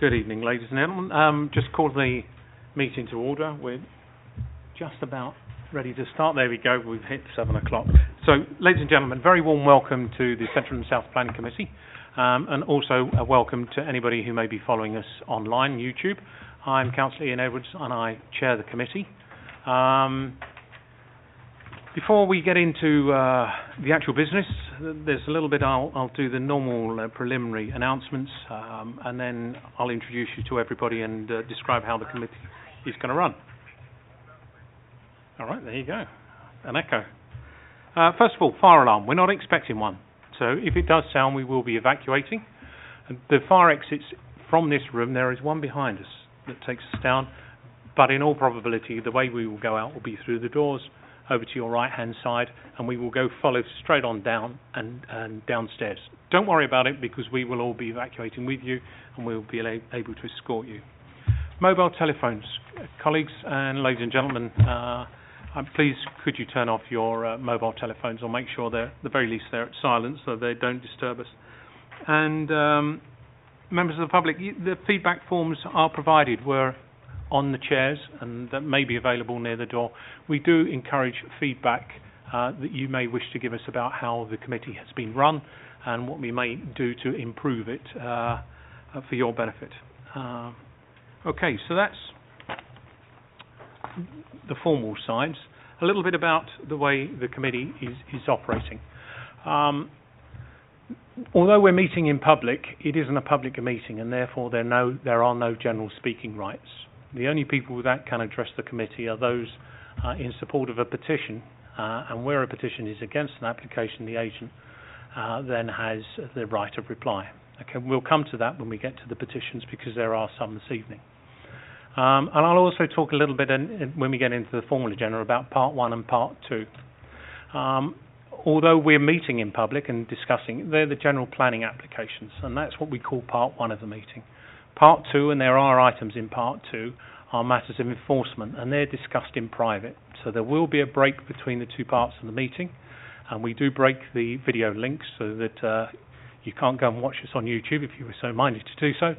Good evening, ladies and gentlemen. Just call the meeting to order. We're just about ready to start. There we go. We've hit 7 o'clock. So, ladies and gentlemen, very warm welcome to the Central and South Planning Committee, and also a welcome to anybody who may be following us online, YouTube. I'm Councillor Ian Edwards, and I chair the committee. Before we get into the actual business, there's a little bit I'll do the normal preliminary announcements, and then I'll introduce you to everybody and describe how the committee is going to run. All right, there you go. An echo. First of all, fire alarm. We're not expecting one. So if it does sound, we will be evacuating. And the fire exits from this room, there is one behind us that takes us down. But in all probability, the way we will go out will be through the doors, over to your right-hand side, and we will follow straight on down and downstairs. Don't worry about it, because we will all be evacuating with you, and we will be able to escort you. Mobile telephones. Colleagues and ladies and gentlemen, please could you turn off your mobile telephones, or make sure they're, at the very least, they're at silence so they don't disturb us. And members of the public, the feedback forms are provided. We're on the chairs, and that may be available near the door. We do encourage feedback that you may wish to give us about how the committee has been run and what we may do to improve it for your benefit. Okay, so that's the formal sides. A little bit about the way the committee is operating. Although we're meeting in public, it isn't a public meeting, and therefore there are no general speaking rights. The only people that can address the committee are those in support of a petition, and where a petition is against an application, the agent then has the right of reply. Okay, we'll come to that when we get to the petitions, because there are some this evening. And I'll also talk a little bit when we get into the formal agenda about Part 1 and Part 2. Although we're meeting in public and discussing, they're the general planning applications, and that's what we call Part 1 of the meeting. Part 2, and there are items in Part 2, are matters of enforcement, and they're discussed in private. So there will be a break between the two parts of the meeting, and we do break the video links so that you can't go and watch us on YouTube if you were so minded to do so.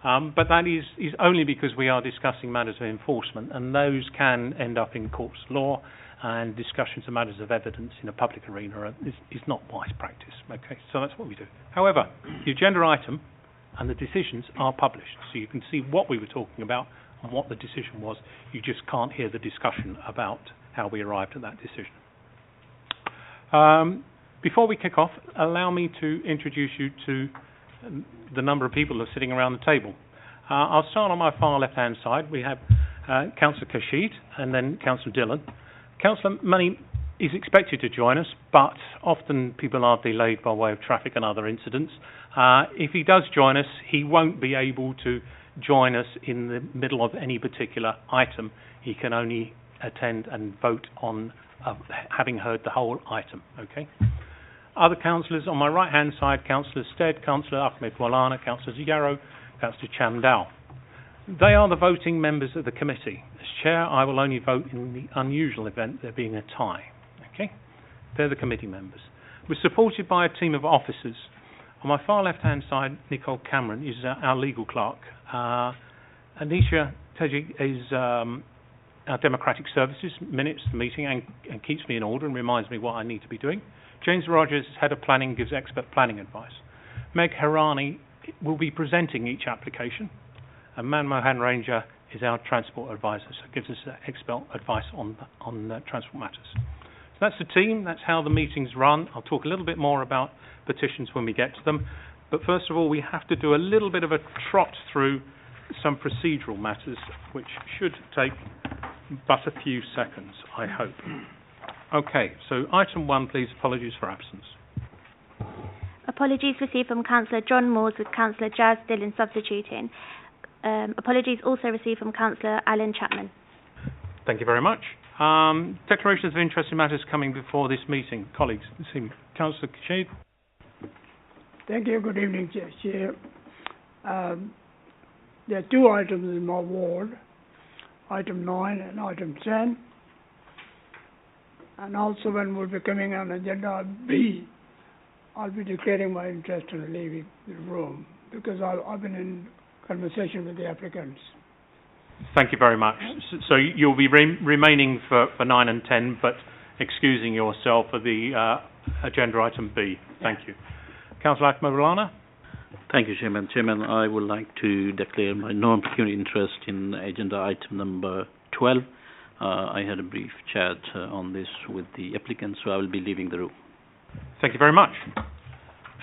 But that is only because we are discussing matters of enforcement, and those can end up in courts of law, and discussions of matters of evidence in a public arena is not wise practice. Okay, so that's what we do. However, the agenda item and the decisions are published, so you can see what we were talking about and what the decision was. You just can't hear the discussion about how we arrived at that decision. Before we kick off, allow me to introduce you to the number of people who are sitting around the table. I'll start on my far left-hand side. We have Councillor Kashid and then Councillor Dillon. Councillor Money is expected to join us, but often people are delayed by way of traffic and other incidents. If he does join us, he won't be able to join us in the middle of any particular item. He can only attend and vote on having heard the whole item. Okay. Other councillors on my right-hand side: Councillor Stead, Councillor Ahmed Walana, Councillor Ziyaro, Councillor Chamdal. They are the voting members of the committee. As chair, I will only vote in the unusual event there being a tie. Okay, they're the committee members. We're supported by a team of officers. On my far left-hand side, Nicole Cameron is our legal clerk. Anisha Teji is our Democratic Services, minutes the meeting and keeps me in order and reminds me what I need to be doing. James Rogers is Head of Planning, gives expert planning advice. Meg Harani will be presenting each application. And Manmohan Ranger is our Transport Advisor, so gives us expert advice on transport matters. So that's the team, that's how the meetings run. I'll talk a little bit more about petitions when we get to them. But first of all, we have to do a little bit of a trot through some procedural matters, which should take but a few seconds, I hope. Okay, so item 1, please. Apologies for absence. Apologies received from Councillor John Moores with Councillor Jazz Dillon substituting. Apologies also received from Councillor Alan Chapman. Thank you very much. Declarations of interest in matters coming before this meeting. Colleagues, Councillor Kashid. Thank you. Good evening, Chair. There are 2 items in my ward, item 9 and item 10. And also, when we'll be coming on agenda B, I'll be declaring my interest in leaving the room, because I've been in conversation with the applicants. Thank you very much. So you'll be remaining for 9 and 10, but excusing yourself for the agenda item B. Thank you. Councillor Akmalulana? Thank you, Chairman. Chairman, I would like to declare my non-pecuniary interest in agenda item number 12. I had a brief chat on this with the applicant, so I will be leaving the room. Thank you very much.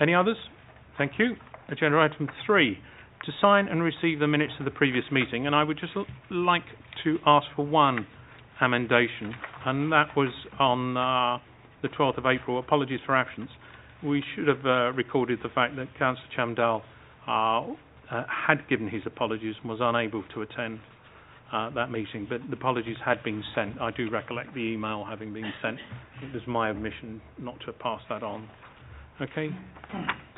Any others? Thank you. Agenda item 3, to sign and receive the minutes of the previous meeting, and I would just like to ask for one amendation, and that was on the 12th of April. Apologies for absence. We should have recorded the fact that Councillor Chamdal had given his apologies and was unable to attend that meeting, but the apologies had been sent. I do recollect the email having been sent. It was my omission not to pass that on. Okay.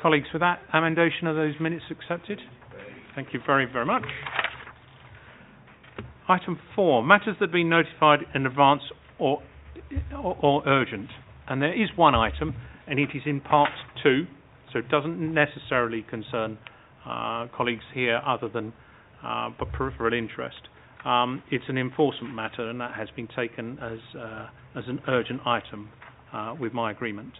Colleagues, for that amendation, are those minutes accepted? Thank you very, very much. Item 4, matters that have been notified in advance or urgent. And there is one item, and it is in part 2, so it doesn't necessarily concern colleagues here other than but peripheral interest. It's an enforcement matter, and that has been taken as an urgent item with my agreement.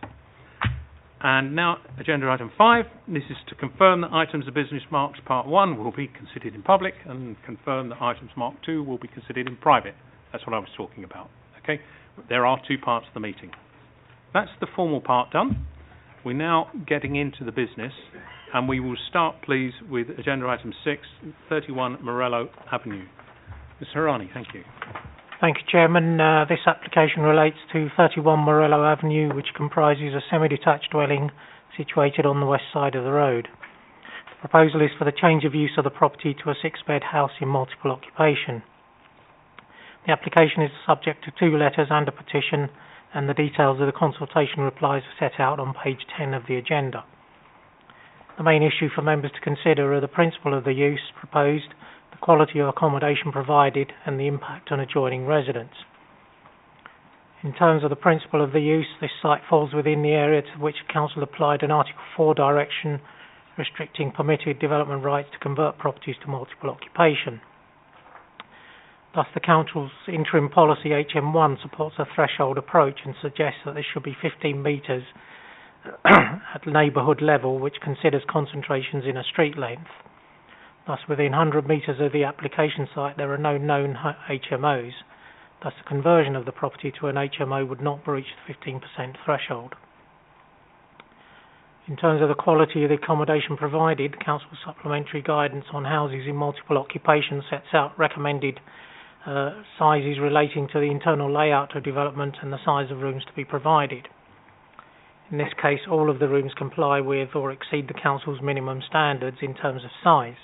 And now, agenda item 5, this is to confirm that items of business marked part 1 will be considered in public, and confirm that items marked 2 will be considered in private. That's what I was talking about. Okay? There are 2 parts of the meeting. That's the formal part done. We're now getting into the business, and we will start, please, with agenda item 6, 31 Morello Avenue. Ms. Harani, thank you. Thank you, Chairman. This application relates to 31 Morello Avenue, which comprises a semi-detached dwelling situated on the west side of the road. The proposal is for the change of use of the property to a 6-bed house in multiple occupation. The application is subject to 2 letters and a petition, and the details of the consultation replies are set out on page 10 of the agenda. The main issue for members to consider are the principle of the use proposed, the quality of accommodation provided, and the impact on adjoining residents. In terms of the principle of the use, this site falls within the area to which Council applied an Article 4 direction restricting permitted development rights to convert properties to multiple occupation. Thus, the Council's interim policy HM1 supports a threshold approach and suggests that there should be 15 metres at neighbourhood level, which considers concentrations in a street length. Thus, within 100 metres of the application site, there are no known HMOs. Thus, the conversion of the property to an HMO would not breach the 15% threshold. In terms of the quality of the accommodation provided, Council's supplementary guidance on houses in multiple occupation sets out recommended sizes relating to the internal layout of development and the size of rooms to be provided. In this case, all of the rooms comply with or exceed the Council's minimum standards in terms of size.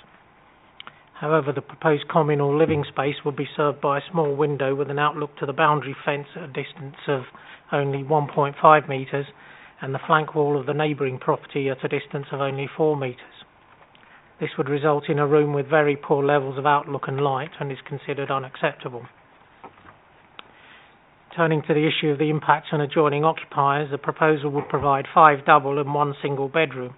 However, the proposed communal living space will be served by a small window with an outlook to the boundary fence at a distance of only 1.5 metres and the flank wall of the neighbouring property at a distance of only 4 metres. This would result in a room with very poor levels of outlook and light and is considered unacceptable. Turning to the issue of the impacts on adjoining occupiers, the proposal would provide 5 double and 1 single bedroom,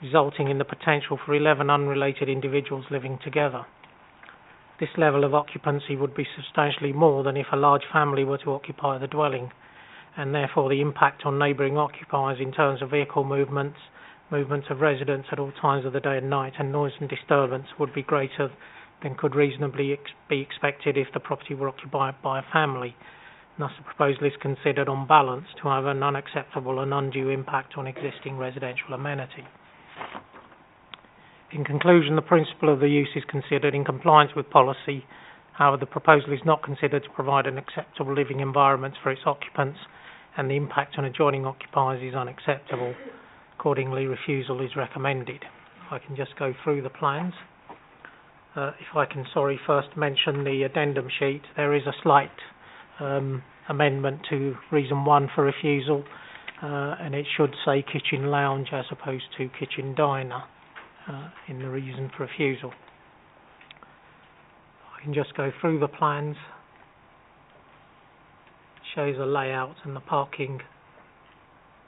resulting in the potential for 11 unrelated individuals living together. This level of occupancy would be substantially more than if a large family were to occupy the dwelling, and therefore the impact on neighbouring occupiers in terms of vehicle movements of residents at all times of the day and night, and noise and disturbance would be greater than could reasonably be expected if the property were occupied by a family. Thus, the proposal is considered on balance to have an unacceptable and undue impact on existing residential amenity. In conclusion, the principle of the use is considered in compliance with policy. However, the proposal is not considered to provide an acceptable living environment for its occupants, and the impact on adjoining occupiers is unacceptable. Accordingly, refusal is recommended. If I can just go through the plans. If I can, first mention the addendum sheet. There is a slight amendment to reason 1 for refusal, and it should say kitchen lounge as opposed to kitchen diner in the reason for refusal. I can just go through the plans. It shows the layout and the parking.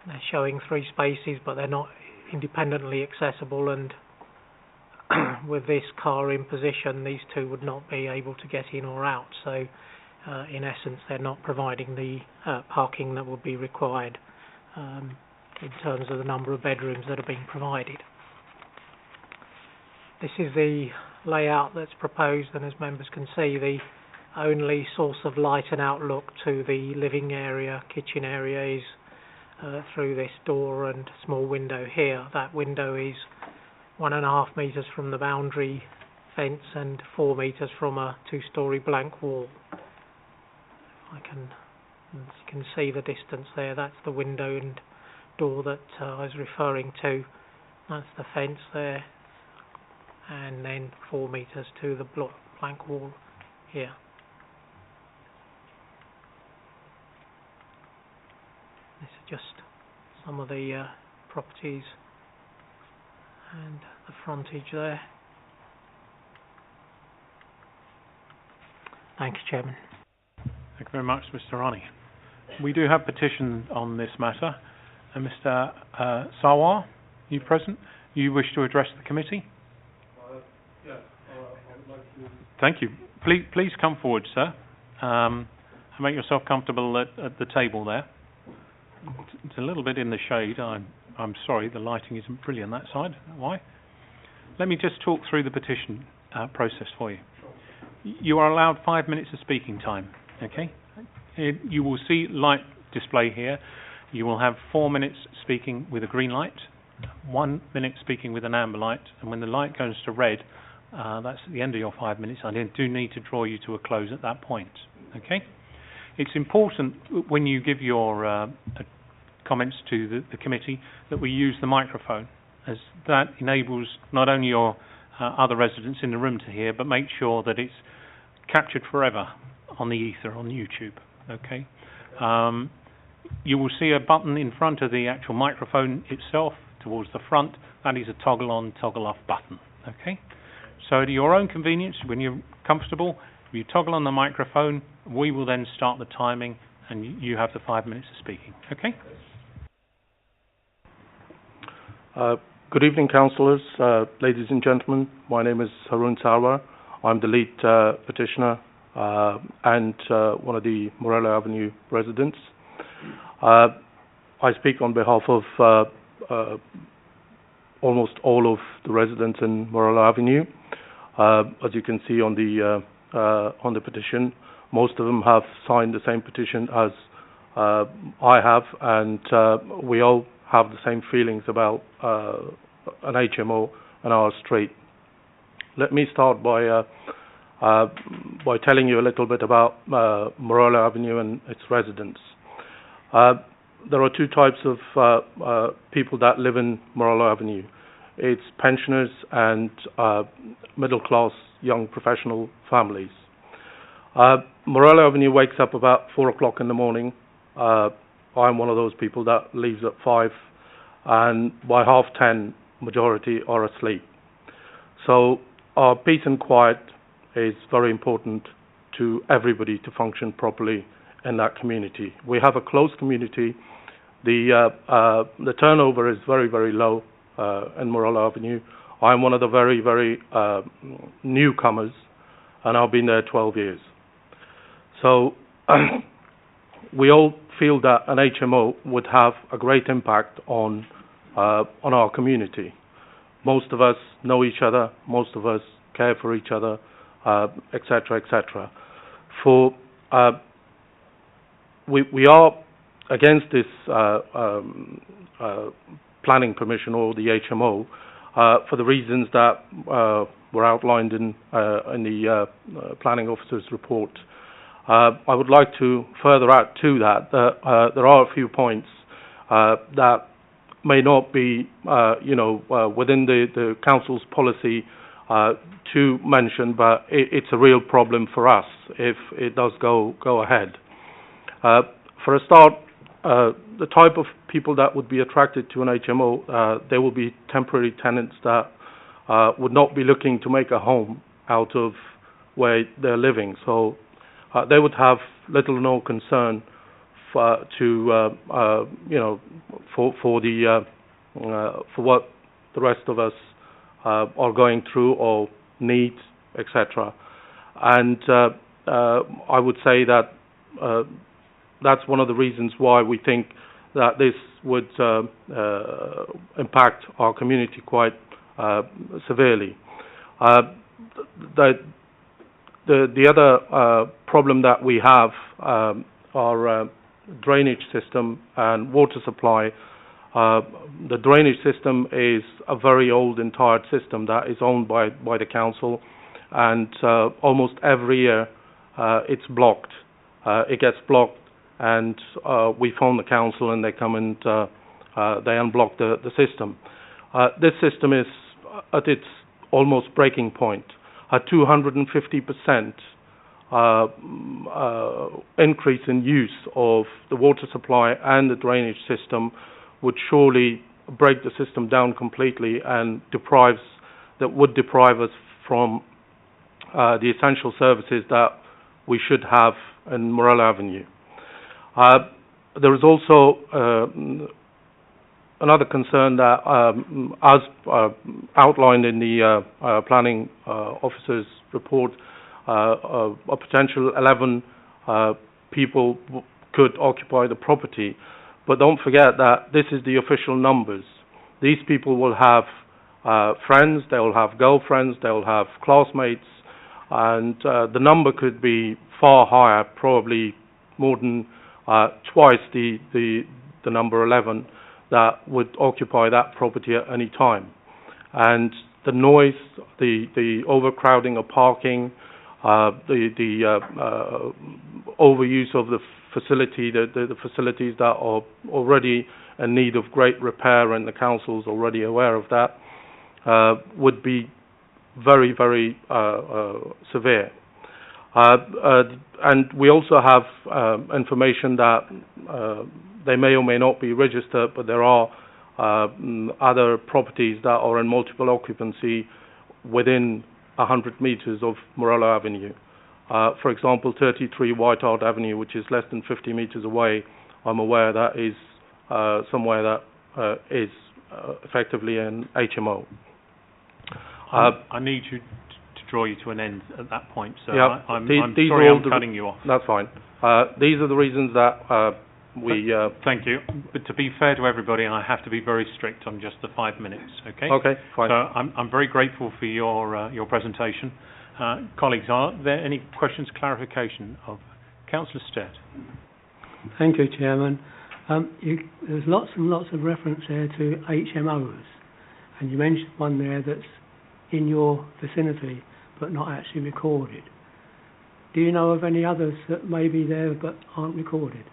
They're showing 3 spaces, but they're not independently accessible, and with this car in position, these two would not be able to get in or out. So, in essence, they're not providing the parking that would be required in terms of the number of bedrooms that are being provided. This is the layout that's proposed, and as members can see, the only source of light and outlook to the living area, kitchen area is through this door and small window here. That window is 1.5 metres from the boundary fence and 4 metres from a 2-storey blank wall. As you can see the distance there, that's the window and door that I was referring to. That's the fence there, and then 4 metres to the blank wall here. This is just some of the properties and the frontage there. Thank you, Chairman. Thank you very much, Mr. Rani. We do have petition on this matter. And Mr. Sawar, you present? You wish to address the committee? Yes, I would like to. Thank you. Please come forward, sir, and make yourself comfortable at the table there. It's a little bit in the shade. I'm sorry, the lighting isn't brilliant that side. Why? Let me just talk through the petition process for you. You are allowed 5 minutes of speaking time, okay? You will see light display here. You will have 4 minutes speaking with a green light, 1 minute speaking with an amber light, and when the light goes to red, that's at the end of your 5 minutes. I do need to draw you to a close at that point, okay? It's important when you give your comments to the committee that we use the microphone, as that enables not only your other residents in the room to hear, but make sure that it's captured forever on the ether on YouTube, okay? You will see a button in front of the actual microphone itself towards the front. That is a toggle on, toggle off button, okay? So at your own convenience, when you're comfortable, you toggle on the microphone, we will then start the timing and you have the 5 minutes of speaking, okay? Good evening, councillors, ladies and gentlemen. My name is Harun Sarwar. I'm the lead petitioner and one of the Morello Avenue residents. I speak on behalf of almost all of the residents in Morello Avenue. As you can see on the petition, most of them have signed the same petition as I have, and we all have the same feelings about an HMO and our street. Let me start by telling you a little bit about Morello Avenue and its residents. There are two types of people that live in Morello Avenue. It's pensioners and middle-class young professional families. Morello Avenue wakes up about 4 o'clock in the morning. I'm one of those people that leaves at 5, and by 10:30, majority are asleep. So our peace and quiet is very important to everybody to function properly in that community. We have a close community. The turnover is very, very low in Morello Avenue. I'm one of the very, very newcomers, and I've been there 12 years. So we all feel that an HMO would have a great impact on our community. Most of us know each other. Most of us care for each other, etc., etc. We are against this planning permission or the HMO for the reasons that were outlined in the planning officer's report. I would like to further add to that there are a few points that may not be, within the council's policy to mention, but it's a real problem for us if it does go ahead. For a start, the type of people that would be attracted to an HMO, there will be temporary tenants that would not be looking to make a home out of where they're living. So they would have little or no concern for what the rest of us are going through or need, etc. And I would say that that's one of the reasons why we think that this would impact our community quite severely. The other problem that we have are drainage system and water supply. The drainage system is a very old and tired system that is owned by the council, and almost every year it's blocked. It gets blocked, and we phone the council and they come and they unblock the system. This system is at its almost breaking point. A 250% increase in use of the water supply and the drainage system would surely break the system down completely and would deprive us from the essential services that we should have in Morello Avenue. There is also another concern that, as outlined in the planning officer's report, a potential 11 people could occupy the property. But don't forget that this is the official numbers. These people will have friends, they will have girlfriends, they will have classmates, and the number could be far higher, probably more than twice the number 11 that would occupy that property at any time. And the noise, the overcrowding of parking, the overuse of the facility, the facilities that are already in need of great repair, and the council's already aware of that, would be very, very severe. And we also have information that they may or may not be registered, but there are other properties that are in multiple occupancy within 100 metres of Morello Avenue. For example, 33 White Hart Avenue, which is less than 50 metres away, I'm aware that is somewhere that is effectively an HMO. I need to draw you to an end at that point, so yeah, I'm sorry I'm cutting you off. That's fine. These are the reasons that we... Thank you. But to be fair to everybody, I have to be very strict on just the 5 minutes, okay? Okay, fine. So I'm very grateful for your presentation. Colleagues, are there any questions, clarification of Councillor Stead? Thank you, Chairman. There's lots and lots of reference there to HMOs, and you mentioned one there that's in your vicinity but not actually recorded. Do you know of any others that may be there but aren't recorded?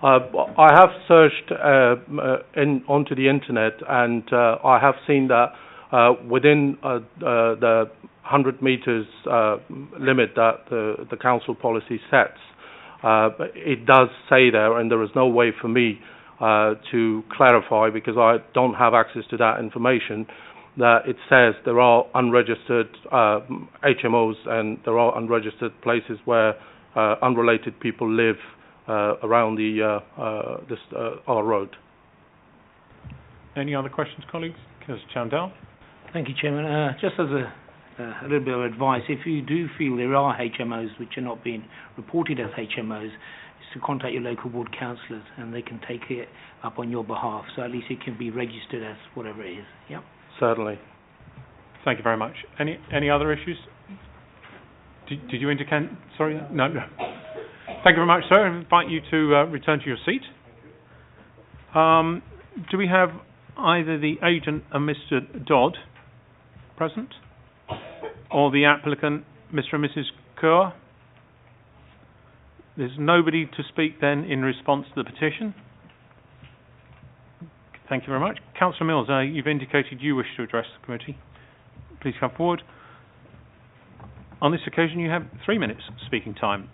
I have searched onto the internet, and I have seen that within the 100 metres limit that the council policy sets, it does say there, and there is no way for me to clarify, because I don't have access to that information, that it says there are unregistered HMOs and there are unregistered places where unrelated people live around our road. Any other questions, colleagues? Councillor Chandel? Thank you, Chairman. Just as a little bit of advice, if you do feel there are HMOs which are not being reported as HMOs, is to contact your local ward councillors and they can take it up on your behalf, so at least it can be registered as whatever it is. Yep. Certainly. Thank you very much. Any other issues? Did you indicate? Sorry, no. Thank you very much, sir. I invite you to return to your seat. Do we have either the agent and Mr. Dodd present, or the applicant, Mr. and Mrs. Kerr? There's nobody to speak then in response to the petition. Thank you very much. Councillor Mills, you've indicated you wish to address the committee. Please come forward. On this occasion, you have 3 minutes speaking time,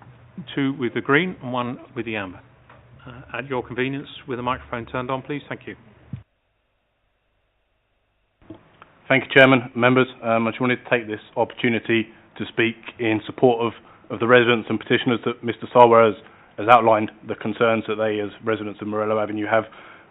2 with the green and 1 with the amber. At your convenience, with the microphone turned on, please. Thank you. Thank you, Chairman. Members, I just wanted to take this opportunity to speak in support of the residents and petitioners that Mr. Sarwar has outlined, the concerns that they, as residents of Morello Avenue, have.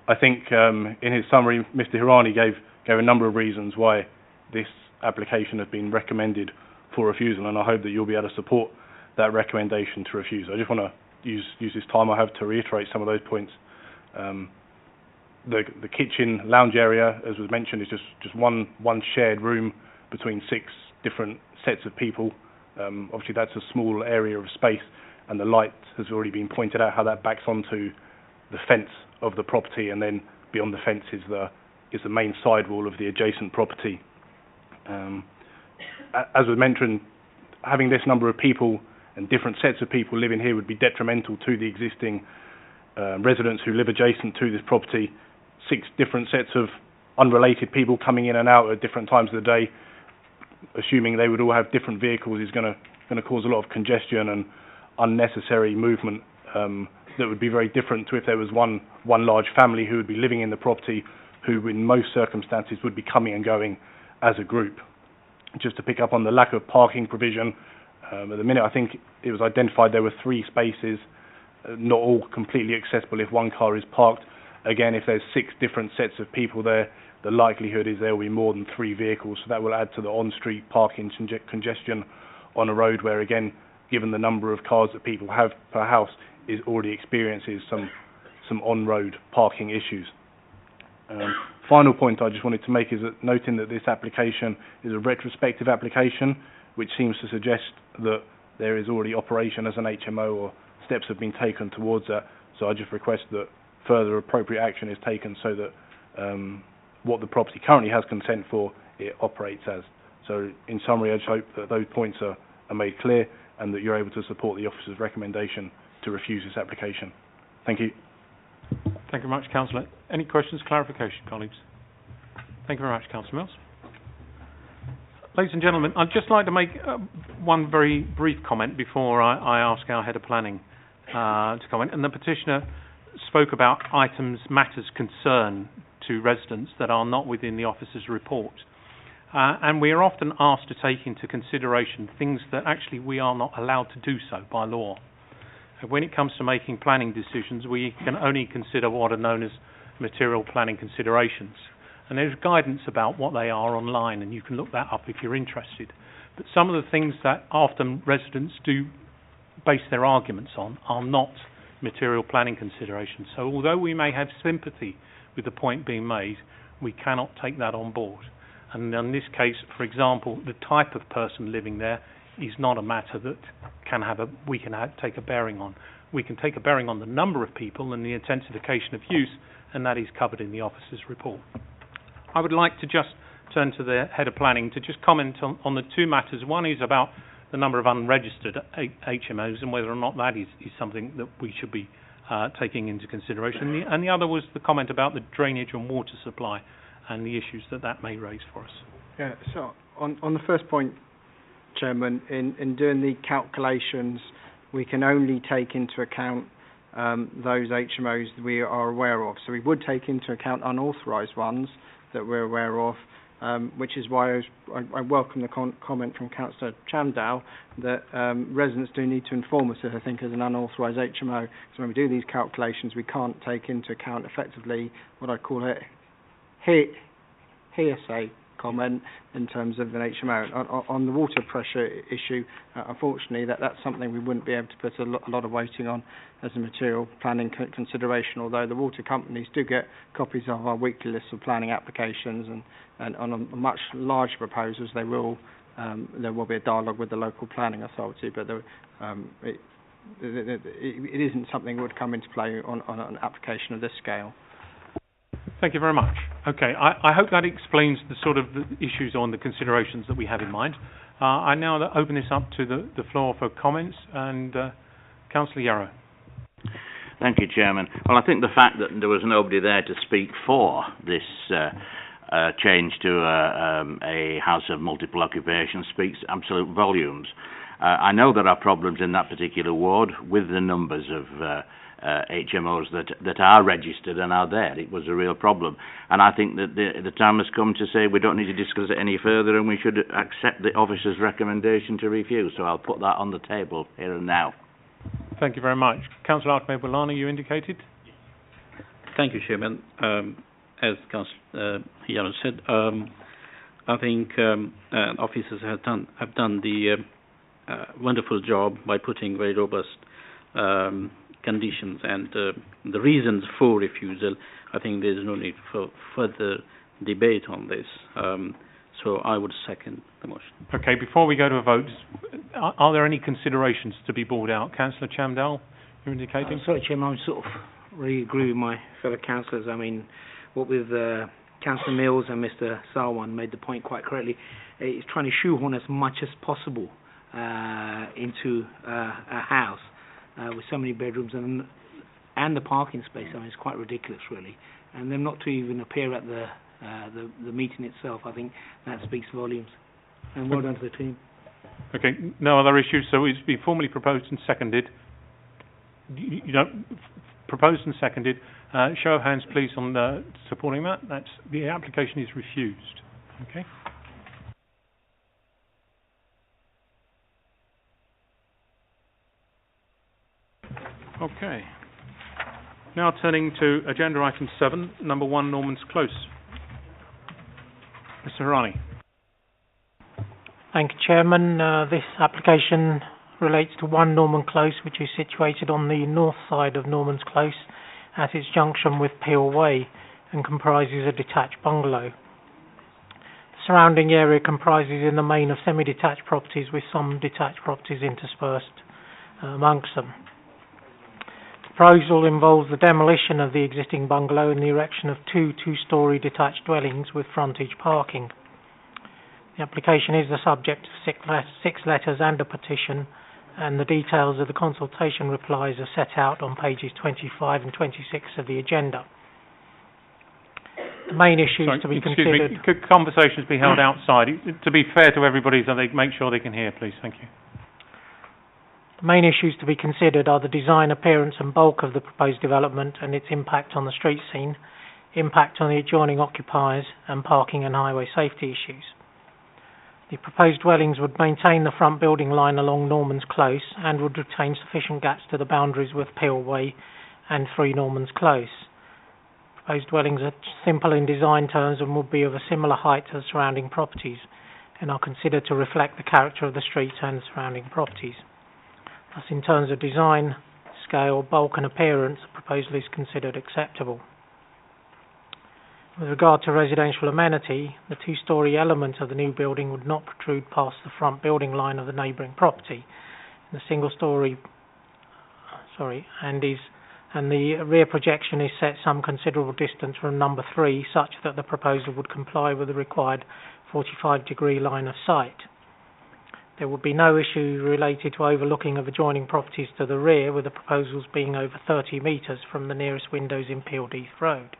I think in his summary, Mr. Hirani gave a number of reasons why this application has been recommended for refusal, and I hope that you'll be able to support that recommendation to refuse. I just want to use this time I have to reiterate some of those points. The kitchen lounge area, as was mentioned, is just one shared room between 6 different sets of people. Obviously that's a small area of space, and the light has already been pointed out how that backs onto the fence of the property, and then beyond the fence is the main sidewall of the adjacent property. As was mentioned, having this number of people and different sets of people living here would be detrimental to the existing residents who live adjacent to this property. 6 different sets of unrelated people coming in and out at different times of the day, assuming they would all have different vehicles, is going to cause a lot of congestion and unnecessary movement that would be very different to if there was one large family who would be living in the property, who in most circumstances would be coming and going as a group. Just to pick up on the lack of parking provision, at the minute I think it was identified there were 3 spaces, not all completely accessible if one car is parked. Again, if there's 6 different sets of people there, the likelihood is there will be more than 3 vehicles, so that will add to the on-street parking congestion on a road where, again, given the number of cars that people have per house, is already experiences some on-road parking issues. Final point I just wanted to make is that noting that this application is a retrospective application, which seems to suggest that there is already operation as an HMO or steps have been taken towards that. So I just request that further appropriate action is taken so that what the property currently has consent for, it operates as. So in summary, I just hope that those points are made clear and that you're able to support the officer's recommendation to refuse this application. Thank you. Thank you very much, Councillor. Any questions, clarification, colleagues? Thank you very much, Councillor Mills. Ladies and gentlemen, I'd just like to make one very brief comment before I ask our Head of Planning to comment. And the petitioner spoke about matters concern to residents that are not within the officer's report. And we are often asked to take into consideration things that actually we are not allowed to do so by law. When it comes to making planning decisions, we can only consider what are known as material planning considerations. And there's guidance about what they are online, and you can look that up if you're interested. But some of the things that often residents do base their arguments on are not material planning considerations. So although we may have sympathy with the point being made, we cannot take that on board. And in this case, for example, the type of person living there is not a matter that we can take a bearing on. We can take a bearing on the number of people and the intensification of use, and that is covered in the officer's report. I would like to just turn to the Head of Planning to just comment on the 2 matters. One is about the number of unregistered HMOs and whether or not that is something that we should be taking into consideration. And the other was the comment about the drainage and water supply and the issues that may raise for us. Yeah, so on the first point, Chairman, in doing the calculations, we can only take into account those HMOs that we are aware of. So we would take into account unauthorised ones that we're aware of, which is why I welcome the comment from Councillor Chandal that residents do need to inform us if they think there's an unauthorised HMO. So when we do these calculations, we can't take into account effectively what I call a hearsay comment in terms of an HMO. On the water pressure issue, unfortunately, that's something we wouldn't be able to put a lot of weighting on as a material planning consideration, although the water companies do get copies of our weekly list of planning applications, and on a much larger proposals, there will be a dialogue with the local planning authority, but it isn't something that would come into play on an application of this scale. Thank you very much. Okay, I hope that explains the sort of the issues on the considerations that we have in mind. I now open this up to the floor for comments, and Councillor Yarrow. Thank you, Chairman. Well, I think the fact that there was nobody there to speak for this change to a house of multiple occupation speaks absolute volumes. I know there are problems in that particular ward with the numbers of HMOs that are registered and are there. It was a real problem, and I think that the time has come to say we don't need to discuss it any further, and we should accept the officer's recommendation to refuse. So I'll put that on the table here and now. Thank you very much. Councillor Ahmed-Boulana, you indicated. Thank you, Chairman. As Councillor Yarrow said, I think officers have done the wonderful job by putting very robust conditions and the reasons for refusal. I think there is no need for further debate on this. So I would second the motion. Okay, before we go to a vote, are there any considerations to be brought out? Councillor Chamdal, you're indicating? Sorry, Chairman, I sort of really agree with my fellow councillors. I mean, what with Councillor Mills and Mr. Sarwan made the point quite correctly. It's trying to shoehorn as much as possible into a house with so many bedrooms and the parking space. I mean, it's quite ridiculous, really. And them not to even appear at the meeting itself, I think that speaks volumes. And well done to the team. Okay, no other issues, so it's been formally proposed and seconded. Proposed and seconded. Show of hands, please, on supporting that. The application is refused. Okay. Okay. Now turning to agenda item 7, number 1, Norman's Close. Mr. Harani. Thank you, Chairman. This application relates to 1 Norman Close, which is situated on the north side of Norman's Close at its junction with Peel Way and comprises a detached bungalow. The surrounding area comprises in the main of semi-detached properties with some detached properties interspersed amongst them. The proposal involves the demolition of the existing bungalow and the erection of 2 two-storey detached dwellings with frontage parking. The application is the subject of 6 letters and a petition, and the details of the consultation replies are set out on pages 25 and 26 of the agenda. The main issues to be considered... Could conversations be held outside? To be fair to everybody, so they make sure they can hear, please. Thank you. The main issues to be considered are the design, appearance and bulk of the proposed development and its impact on the street scene, impact on the adjoining occupiers, and parking and highway safety issues. The proposed dwellings would maintain the front building line along Norman's Close and would retain sufficient gaps to the boundaries with Peel Way and 3 Norman's Close. Proposed dwellings are simple in design terms and would be of a similar height to the surrounding properties and are considered to reflect the character of the street and the surrounding properties. Thus, in terms of design, scale, bulk and appearance, the proposal is considered acceptable. With regard to residential amenity, the 2-storey element of the new building would not protrude past the front building line of the neighbouring property. The single-storey, and the rear projection is set some considerable distance from number 3, such that the proposal would comply with the required 45-degree line of sight. There would be no issue related to overlooking of adjoining properties to the rear, with the proposals being over 30 metres from the nearest windows in Peeldeath Road.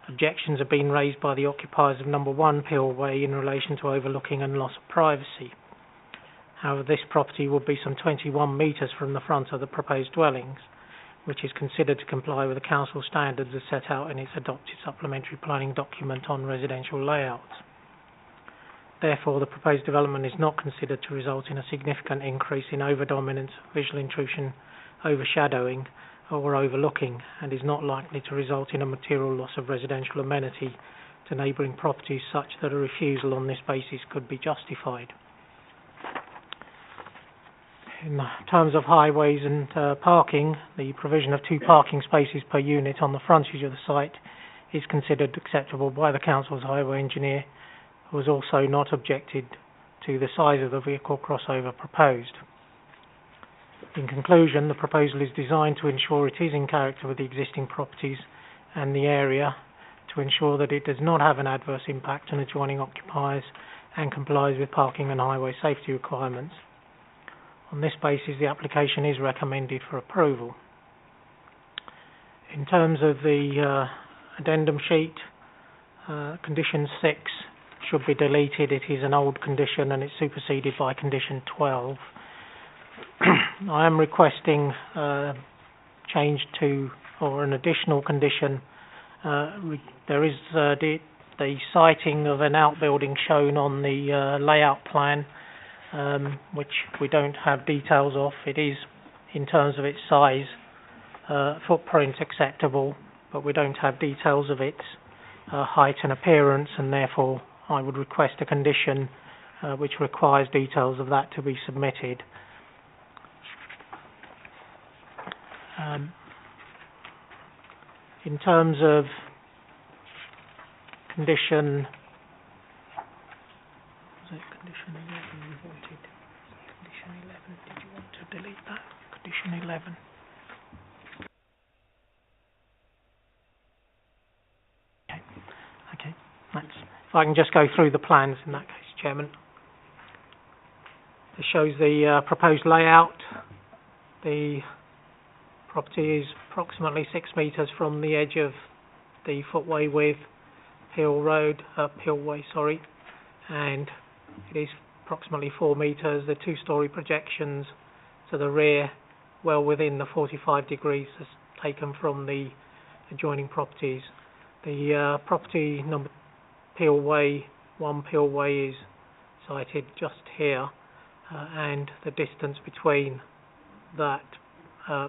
Objections have been raised by the occupiers of number 1 Peel Way in relation to overlooking and loss of privacy. However, this property will be some 21 metres from the front of the proposed dwellings, which is considered to comply with the council standards as set out in its adopted supplementary planning document on residential layouts. Therefore, the proposed development is not considered to result in a significant increase in overdominance, visual intrusion, overshadowing, or overlooking, and is not likely to result in a material loss of residential amenity to neighbouring properties such that a refusal on this basis could be justified. In terms of highways and parking, the provision of 2 parking spaces per unit on the frontage of the site is considered acceptable by the council's highway engineer, who has also not objected to the size of the vehicle crossover proposed. In conclusion, the proposal is designed to ensure it is in character with the existing properties and the area, to ensure that it does not have an adverse impact on adjoining occupiers and complies with parking and highway safety requirements. On this basis, the application is recommended for approval. In terms of the addendum sheet, condition 6 should be deleted. It is an old condition and it's superseded by condition 12. I am requesting change to, or an additional condition. There is the siting of an outbuilding shown on the layout plan, which we don't have details of. It is, in terms of its size, footprint acceptable, but we don't have details of its height and appearance, and therefore I would request a condition which requires details of that to be submitted. In terms of condition, was it condition 11 you wanted? Condition 11, did you want to delete that? Condition 11. Okay. If I can just go through the plans in that case, Chairman. This shows the proposed layout. The property is approximately 6 metres from the edge of the footway with Pillway, and it is approximately 4 metres. The 2-storey projections to the rear, well within the 45 degrees as taken from the adjoining properties. The property number Pillway, 1 Pillway, is sited just here, and the distance between that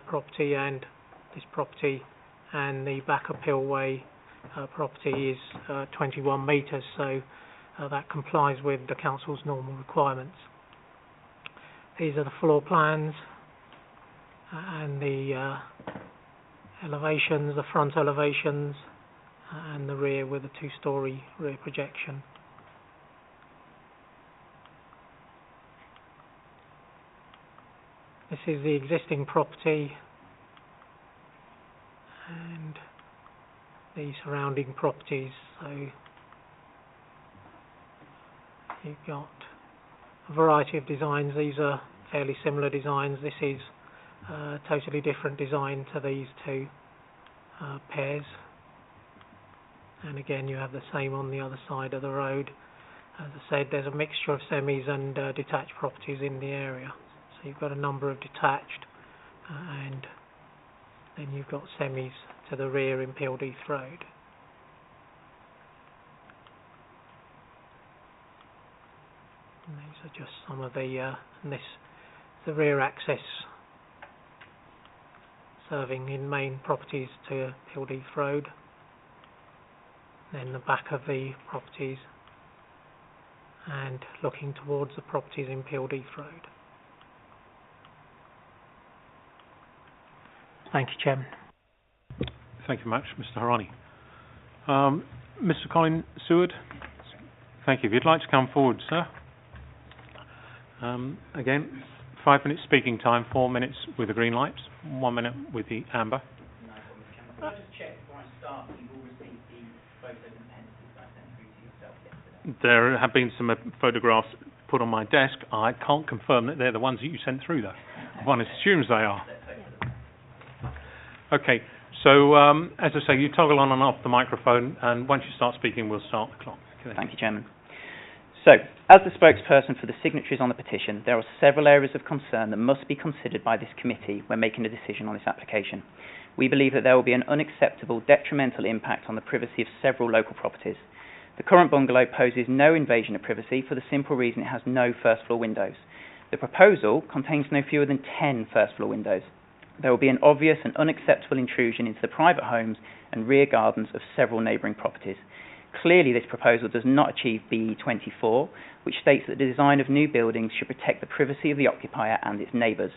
property and this property and the back of Pillway property is 21 metres, so that complies with the council's normal requirements. These are the floor plans and the elevations, the front elevations, and the rear with a 2-storey rear projection. This is the existing property and the surrounding properties. So you've got a variety of designs. These are fairly similar designs. This is a totally different design to these two pairs. And again, you have the same on the other side of the road. As I said, there's a mixture of semis and detached properties in the area. So you've got a number of detached and then you've got semis to the rear in Pillheath Road. And these are just some of the the rear access serving in main properties to Pillheath Road. Then the back of the properties and looking towards the properties in Pillheath Road. Thank you, Chairman. Thank you much, Mr. Harani. Mr. Colin Seward, thank you. If you'd like to come forward, sir. Again, 5 minutes speaking time, 4 minutes with the green lights, 1 minute with the amber. Can I just check before I start that you've all received the photos and appendices that I sent through to yourself yesterday? There have been some photographs put on my desk. I can't confirm that they're the ones that you sent through, though. One assumes they are. Okay, so as I say, you toggle on and off the microphone, and once you start speaking, we'll start the clock. Okay. Thank you, Chairman. So, as the spokesperson for the signatories on the petition, there are several areas of concern that must be considered by this committee when making a decision on this application. We believe that there will be an unacceptable detrimental impact on the privacy of several local properties. The current bungalow poses no invasion of privacy for the simple reason it has no first-floor windows. The proposal contains no fewer than 10 first-floor windows. There will be an obvious and unacceptable intrusion into the private homes and rear gardens of several neighbouring properties. Clearly, this proposal does not achieve BE 24, which states that the design of new buildings should protect the privacy of the occupier and its neighbours.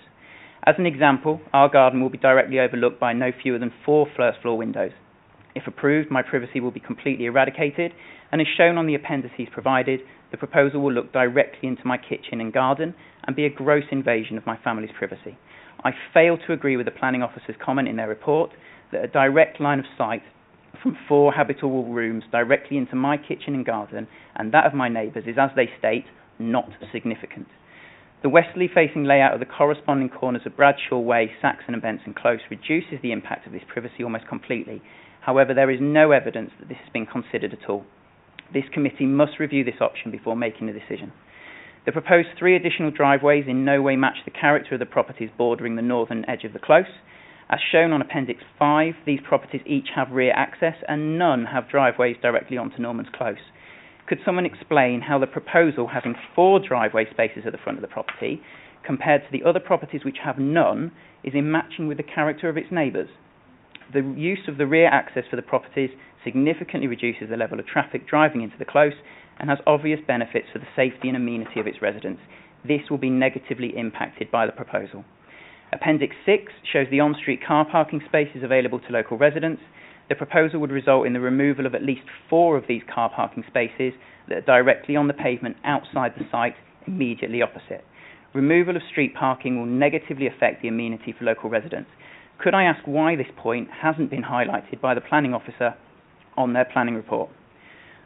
As an example, our garden will be directly overlooked by no fewer than 4 first-floor windows. If approved, my privacy will be completely eradicated, and as shown on the appendices provided, the proposal will look directly into my kitchen and garden and be a gross invasion of my family's privacy. I fail to agree with the planning officer's comment in their report that a direct line of sight from 4 habitable rooms directly into my kitchen and garden and that of my neighbours is, as they state, not significant. The westerly facing layout of the corresponding corners of Bradshaw Way, Saxon and Benson Close reduces the impact of this privacy almost completely. However, there is no evidence that this has been considered at all. This committee must review this option before making a decision. The proposed 3 additional driveways in no way match the character of the properties bordering the northern edge of the close. As shown on Appendix 5, these properties each have rear access and none have driveways directly onto Norman's Close. Could someone explain how the proposal having 4 driveway spaces at the front of the property, compared to the other properties which have none, is in matching with the character of its neighbours? The use of the rear access for the properties significantly reduces the level of traffic driving into the close and has obvious benefits for the safety and amenity of its residents. This will be negatively impacted by the proposal. Appendix 6 shows the on-street car parking spaces available to local residents. The proposal would result in the removal of at least 4 of these car parking spaces that are directly on the pavement outside the site immediately opposite. Removal of street parking will negatively affect the amenity for local residents. Could I ask why this point hasn't been highlighted by the planning officer on their planning report?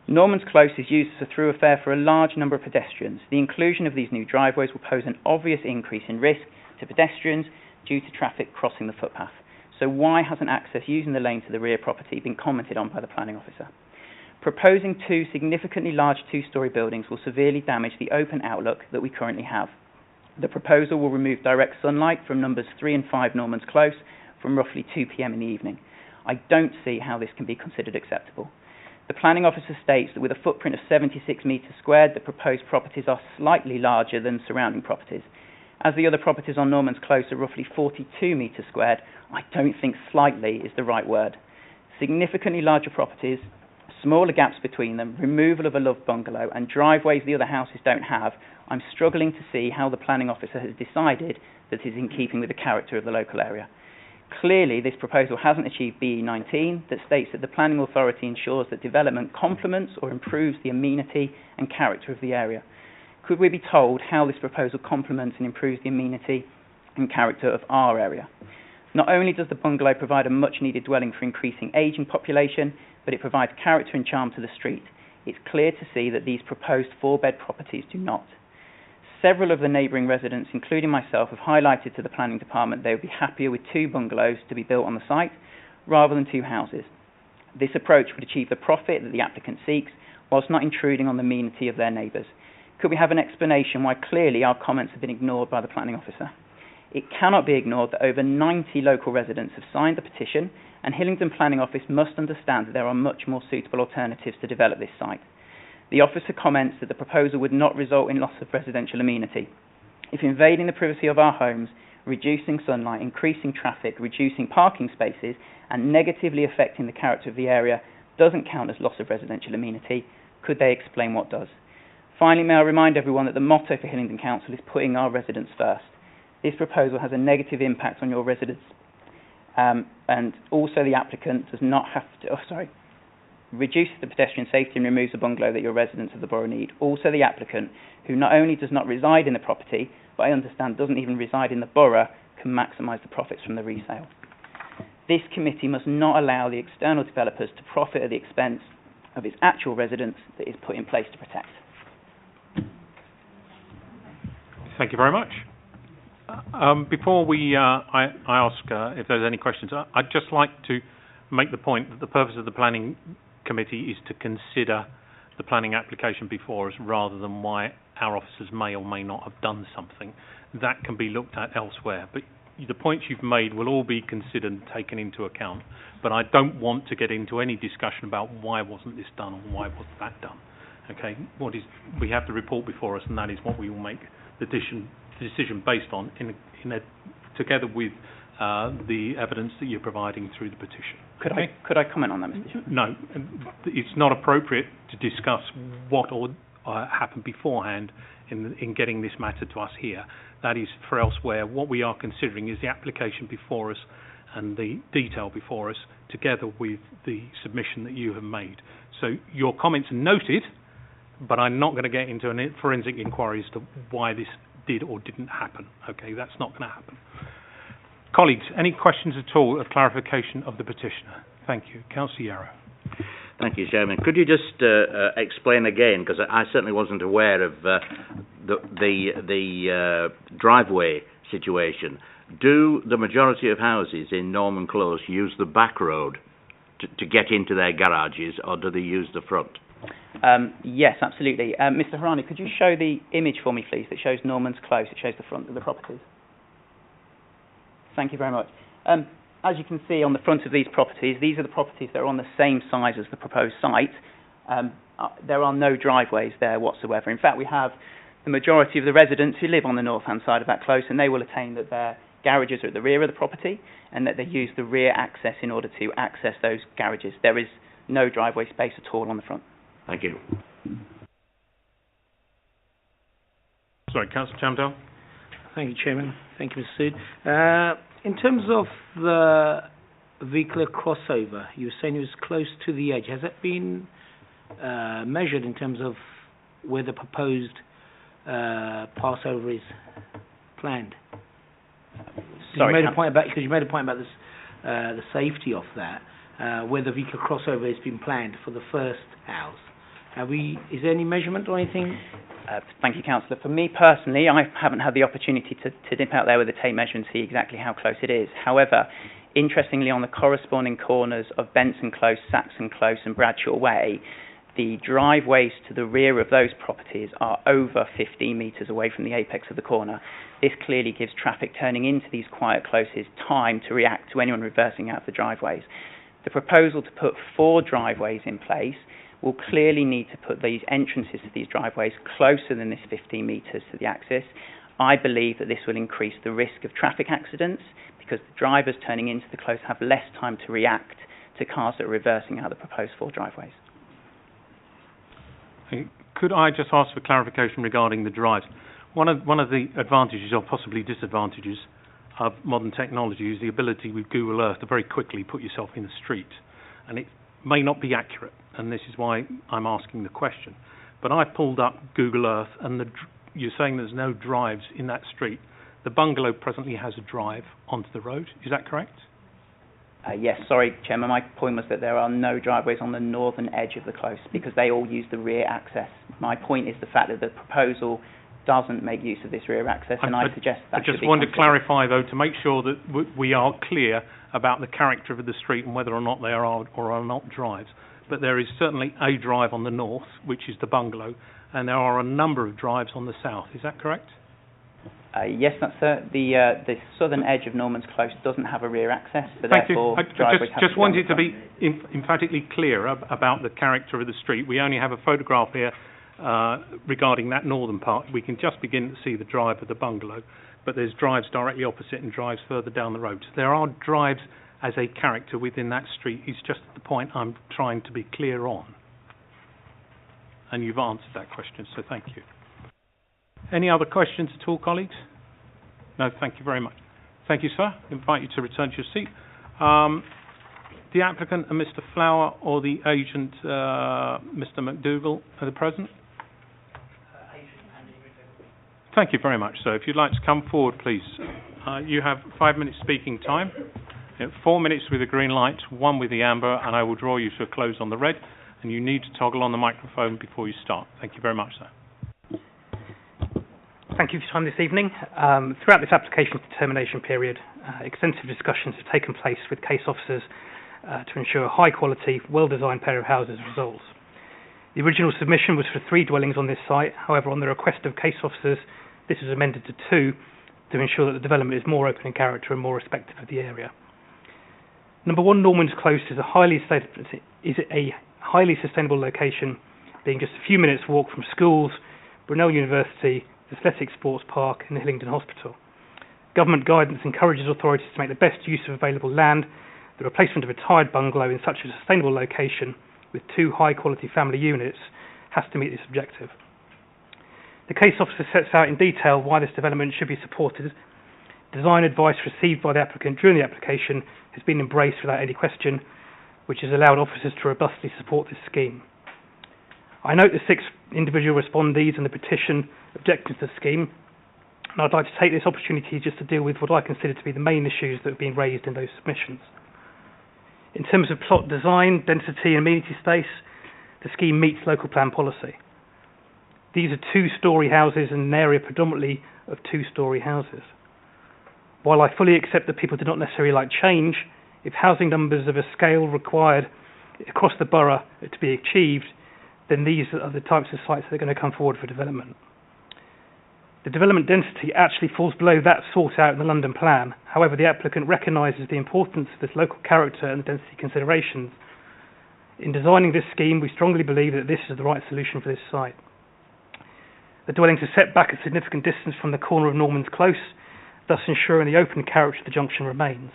Norman's Close is used as a thoroughfare for a large number of pedestrians. The inclusion of these new driveways will pose an obvious increase in risk to pedestrians due to traffic crossing the footpath. So why hasn't access using the lane to the rear property been commented on by the planning officer? Proposing 2 significantly large 2-storey buildings will severely damage the open outlook that we currently have. The proposal will remove direct sunlight from numbers 3 and 5 Norman's Close from roughly 2 p.m. in the evening. I don't see how this can be considered acceptable. The planning officer states that with a footprint of 76 metres squared, the proposed properties are slightly larger than surrounding properties. As the other properties on Norman's Close are roughly 42 metres squared, I don't think slightly is the right word. Significantly larger properties, smaller gaps between them, removal of a loved bungalow, and driveways the other houses don't have, I'm struggling to see how the planning officer has decided that it is in keeping with the character of the local area. Clearly, this proposal hasn't achieved BE19 that states that the planning authority ensures that development complements or improves the amenity and character of the area. Could we be told how this proposal complements and improves the amenity and character of our area? Not only does the bungalow provide a much-needed dwelling for increasing ageing population, but it provides character and charm to the street. It's clear to see that these proposed 4-bed properties do not. Several of the neighbouring residents, including myself, have highlighted to the planning department they would be happier with 2 bungalows to be built on the site rather than 2 houses. This approach would achieve the profit that the applicant seeks whilst not intruding on the amenity of their neighbours. Could we have an explanation why clearly our comments have been ignored by the planning officer? It cannot be ignored that over 90 local residents have signed the petition, and Hillingdon Planning Office must understand that there are much more suitable alternatives to develop this site. The officer comments that the proposal would not result in loss of residential amenity. If invading the privacy of our homes, reducing sunlight, increasing traffic, reducing parking spaces, and negatively affecting the character of the area doesn't count as loss of residential amenity, could they explain what does? Finally, may I remind everyone that the motto for Hillingdon Council is putting our residents first. This proposal has a negative impact on your residents, and also the applicant does not have to, reduces the pedestrian safety and removes the bungalow that your residents of the borough need. Also the applicant, who not only does not reside in the property, but I understand doesn't even reside in the borough, can maximise the profits from the resale. This committee must not allow the external developers to profit at the expense of its actual residents that is put in place to protect. Thank you very much. Before I ask if there's any questions, I'd just like to make the point that the purpose of the planning committee is to consider the planning application before us rather than why our officers may or may not have done something. That can be looked at elsewhere, but the points you've made will all be considered and taken into account, but I don't want to get into any discussion about why wasn't this done or why wasn't that done. Okay, we have the report before us, and that is what we will make the decision based on together with the evidence that you're providing through the petition. Could I comment on that, Mr. Chairman? No, it's not appropriate to discuss what happened beforehand in getting this matter to us here. That is for elsewhere. What we are considering is the application before us and the detail before us, together with the submission that you have made. So your comments are noted, but I'm not going to get into a forensic inquiry as to why this did or didn't happen. Okay, that's not going to happen. Colleagues, any questions at all of clarification of the petitioner? Thank you. Councillor Yarrow. Thank you, Chairman. Could you just explain again, because I certainly wasn't aware of the driveway situation. Do the majority of houses in Norman Close use the back road to get into their garages, or do they use the front? Yes, absolutely. Mr. Harani, could you show the image for me, please, that shows Norman's Close? It shows the front of the properties. Thank you very much. As you can see on the front of these properties, these are the properties that are on the same size as the proposed site. There are no driveways there whatsoever. In fact, we have the majority of the residents who live on the north-hand side of that close, and they will attain that their garages are at the rear of the property and that they use the rear access in order to access those garages. There is no driveway space at all on the front. Thank you. Sorry, Councillor Chamdell. Thank you, Chairman. Thank you, Mr. Sood. In terms of the vehicular crossover, you were saying it was close to the edge. Has that been measured in terms of where the proposed passover is planned? Sorry, you made a point about this, the safety of that, where the vehicular crossover has been planned for the first house. Is there any measurement or anything? Thank you, Councillor. For me personally, I haven't had the opportunity to dip out there with a tape measure and see exactly how close it is. However, interestingly, on the corresponding corners of Benson Close, Saxon Close and Bradshaw Way, the driveways to the rear of those properties are over 15 metres away from the apex of the corner. This clearly gives traffic turning into these quiet closes time to react to anyone reversing out of the driveways. The proposal to put 4 driveways in place will clearly need to put these entrances to these driveways closer than this 15 metres to the axis. I believe that this will increase the risk of traffic accidents because the drivers turning into the close have less time to react to cars that are reversing out of the proposed 4 driveways. Could I just ask for clarification regarding the drives? One of the advantages or possibly disadvantages of modern technology is the ability with Google Earth to very quickly put yourself in the street, and it may not be accurate, and this is why I'm asking the question. But I pulled up Google Earth, and you're saying there's no drives in that street. The bungalow presently has a drive onto the road. Is that correct? Yes, sorry, Chairman. My point was that there are no driveways on the northern edge of the close because they all use the rear access. My point is the fact that the proposal doesn't make use of this rear access, and I suggest that should be I just wanted to clarify, though, to make sure that we are clear about the character of the street and whether or not there are or are not drives. But there is certainly a drive on the north, which is the bungalow, and there are a number of drives on the south. Is that correct? Yes, that's the southern edge of Norman's Close doesn't have a rear access, so Thank therefore you. driveways have just wanted to be emphatically clear about the character of the street. We only have a photograph here regarding that northern part. We can just begin to see the drive of the bungalow, but there's drives directly opposite and drives further down the road. So there are drives as a character within that street. It's just the point I'm trying to be clear on. And you've answered that question, so thank you. Any other questions at all, colleagues? No, thank you very much. Thank you, sir. I invite you to return to your seat. The applicant and Mr. Flower or the agent, Mr. McDougall, are present? Thank you very much, sir. If you'd like to come forward, please. You have 5 minutes speaking time, 4 minutes with the green light, 1 with the amber, and I will draw you to a close on the red, and you need to toggle on the microphone before you start. Thank you very much, sir. Thank you for your time this evening. Throughout this application determination period, extensive discussions have taken place with case officers to ensure a high-quality, well-designed pair of houses results. The original submission was for 3 dwellings on this site. However, on the request of case officers, this was amended to 2 to ensure that the development is more open in character and more respectful of the area. Number 1, Norman's Close is a highly sustainable location, being just a few minutes' walk from schools, Brunel University, the Athletic Sports Park and the Hillingdon Hospital. Government guidance encourages authorities to make the best use of available land. The replacement of a tired bungalow in such a sustainable location with 2 high-quality family units has to meet this objective. The case officer sets out in detail why this development should be supported. Design advice received by the applicant during the application has been embraced without any question, which has allowed officers to robustly support this scheme. I note the 6 individual respondees and the petition objecting to the scheme, and I'd like to take this opportunity just to deal with what I consider to be the main issues that have been raised in those submissions. In terms of plot design, density and amenity space, the scheme meets local plan policy. These are 2-storey houses in an area predominantly of 2-storey houses. While I fully accept that people do not necessarily like change, if housing numbers of a scale required across the borough are to be achieved, then these are the types of sites that are going to come forward for development. The development density actually falls below that sought out in the London plan. However, the applicant recognises the importance of this local character and the density considerations. In designing this scheme, we strongly believe that this is the right solution for this site. The dwellings are set back a significant distance from the corner of Norman's Close, thus ensuring the open character of the junction remains.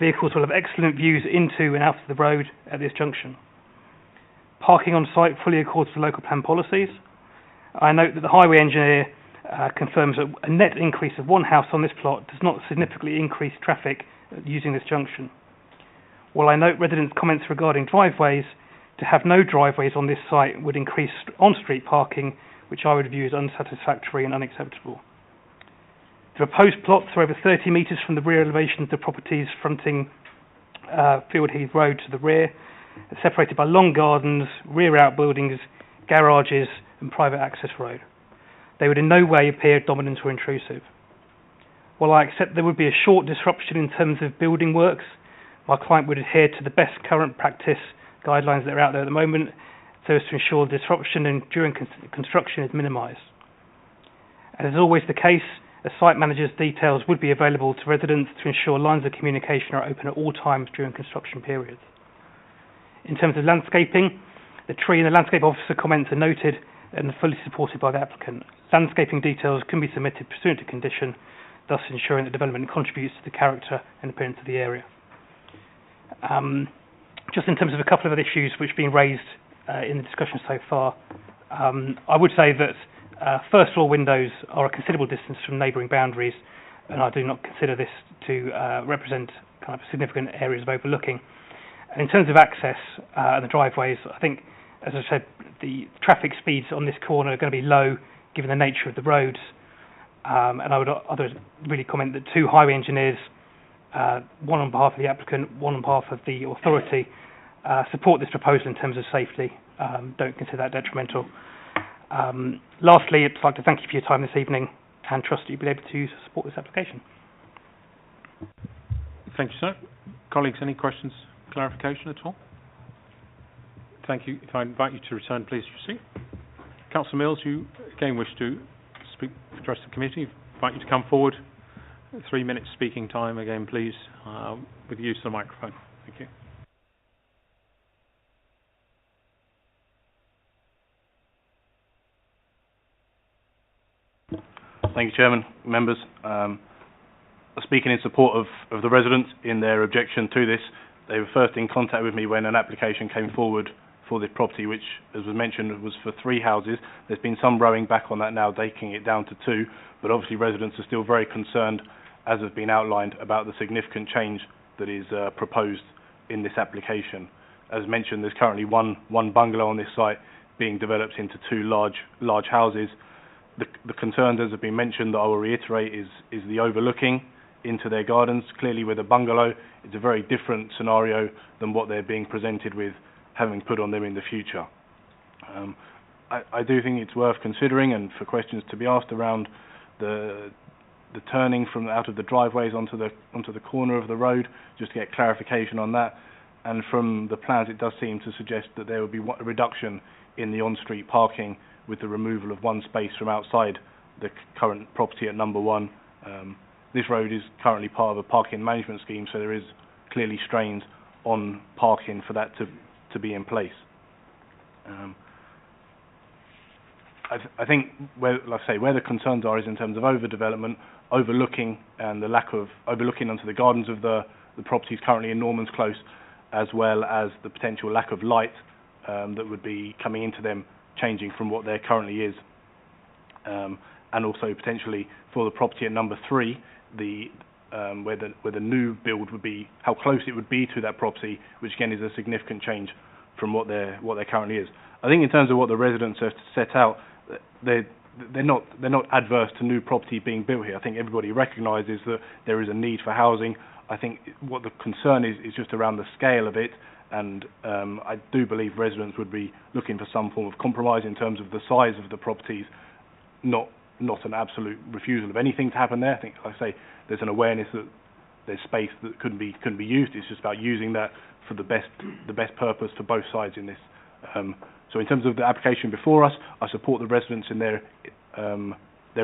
Vehicles will have excellent views into and out of the road at this junction. Parking on site fully accords to local plan policies. I note that the highway engineer confirms that a net increase of one house on this plot does not significantly increase traffic using this junction. While I note residents' comments regarding driveways, to have no driveways on this site would increase on-street parking, which I would view as unsatisfactory and unacceptable. The proposed plots are over 30 metres from the rear elevation of the properties fronting Field Heath Road to the rear, separated by long gardens, rear outbuildings, garages and private access road. They would in no way appear dominant or intrusive. While I accept there would be a short disruption in terms of building works, my client would adhere to the best current practice guidelines that are out there at the moment so as to ensure disruption and during construction is minimised. As is always the case, a site manager's details would be available to residents to ensure lines of communication are open at all times during construction periods. In terms of landscaping, the tree and the landscape officer comments are noted and fully supported by the applicant. Landscaping details can be submitted pursuant to condition, thus ensuring that development contributes to the character and appearance of the area. Just in terms of a couple of other issues which have been raised in the discussion so far, I would say that first floor windows are a considerable distance from neighbouring boundaries, and I do not consider this to represent kind of significant areas of overlooking. And in terms of access and the driveways, I think, as I said, the traffic speeds on this corner are going to be low given the nature of the roads, and I would really comment that two highway engineers, one on behalf of the applicant, one on behalf of the authority, support this proposal in terms of safety. Don't consider that detrimental. Lastly, I'd like to thank you for your time this evening and trust that you'll be able to support this application. Thank you, sir. Colleagues, any questions, clarification at all? Thank you. If I invite you to return, please, to your seat. Councillor Mills, you again wish to speak, address the committee. I invite you to come forward. 3 minutes speaking time again, please, with the use of the microphone. Thank you. Thank you, Chairman. Members, speaking in support of the residents in their objection to this, they were first in contact with me when an application came forward for this property, which, as was mentioned, was for 3 houses. There's been some rowing back on that now, taking it down to 2, but obviously residents are still very concerned, as has been outlined, about the significant change that is proposed in this application. As mentioned, there's currently one bungalow on this site being developed into 2 large houses. The concerns, as have been mentioned, that I will reiterate, is the overlooking into their gardens. Clearly, with a bungalow, it's a very different scenario than what they're being presented with, having put on them in the future. I do think it's worth considering, and for questions to be asked around the turning from out of the driveways onto the corner of the road, just to get clarification on that. And from the plans, it does seem to suggest that there would be a reduction in the on-street parking with the removal of 1 space from outside the current property at number 1. This road is currently part of a parking management scheme, so there is clearly strains on parking for that to be in place. I think where the concerns are is in terms of overdevelopment, overlooking, and the lack of overlooking onto the gardens of the properties currently in Norman's Close, as well as the potential lack of light that would be coming into them, changing from what there currently is, and also potentially for the property at number 3, where the new build would be, how close it would be to that property, which again is a significant change from what there currently is. I think in terms of what the residents have set out, they're not adverse to new property being built here. I think everybody recognises that there is a need for housing. I think what the concern is just around the scale of it, and I do believe residents would be looking for some form of compromise in terms of the size of the properties, not an absolute refusal of anything to happen there. I think, like I say, there's an awareness that there's space that couldn't be used. It's just about using that for the best purpose for both sides in this. So in terms of the application before us, I support the residents in their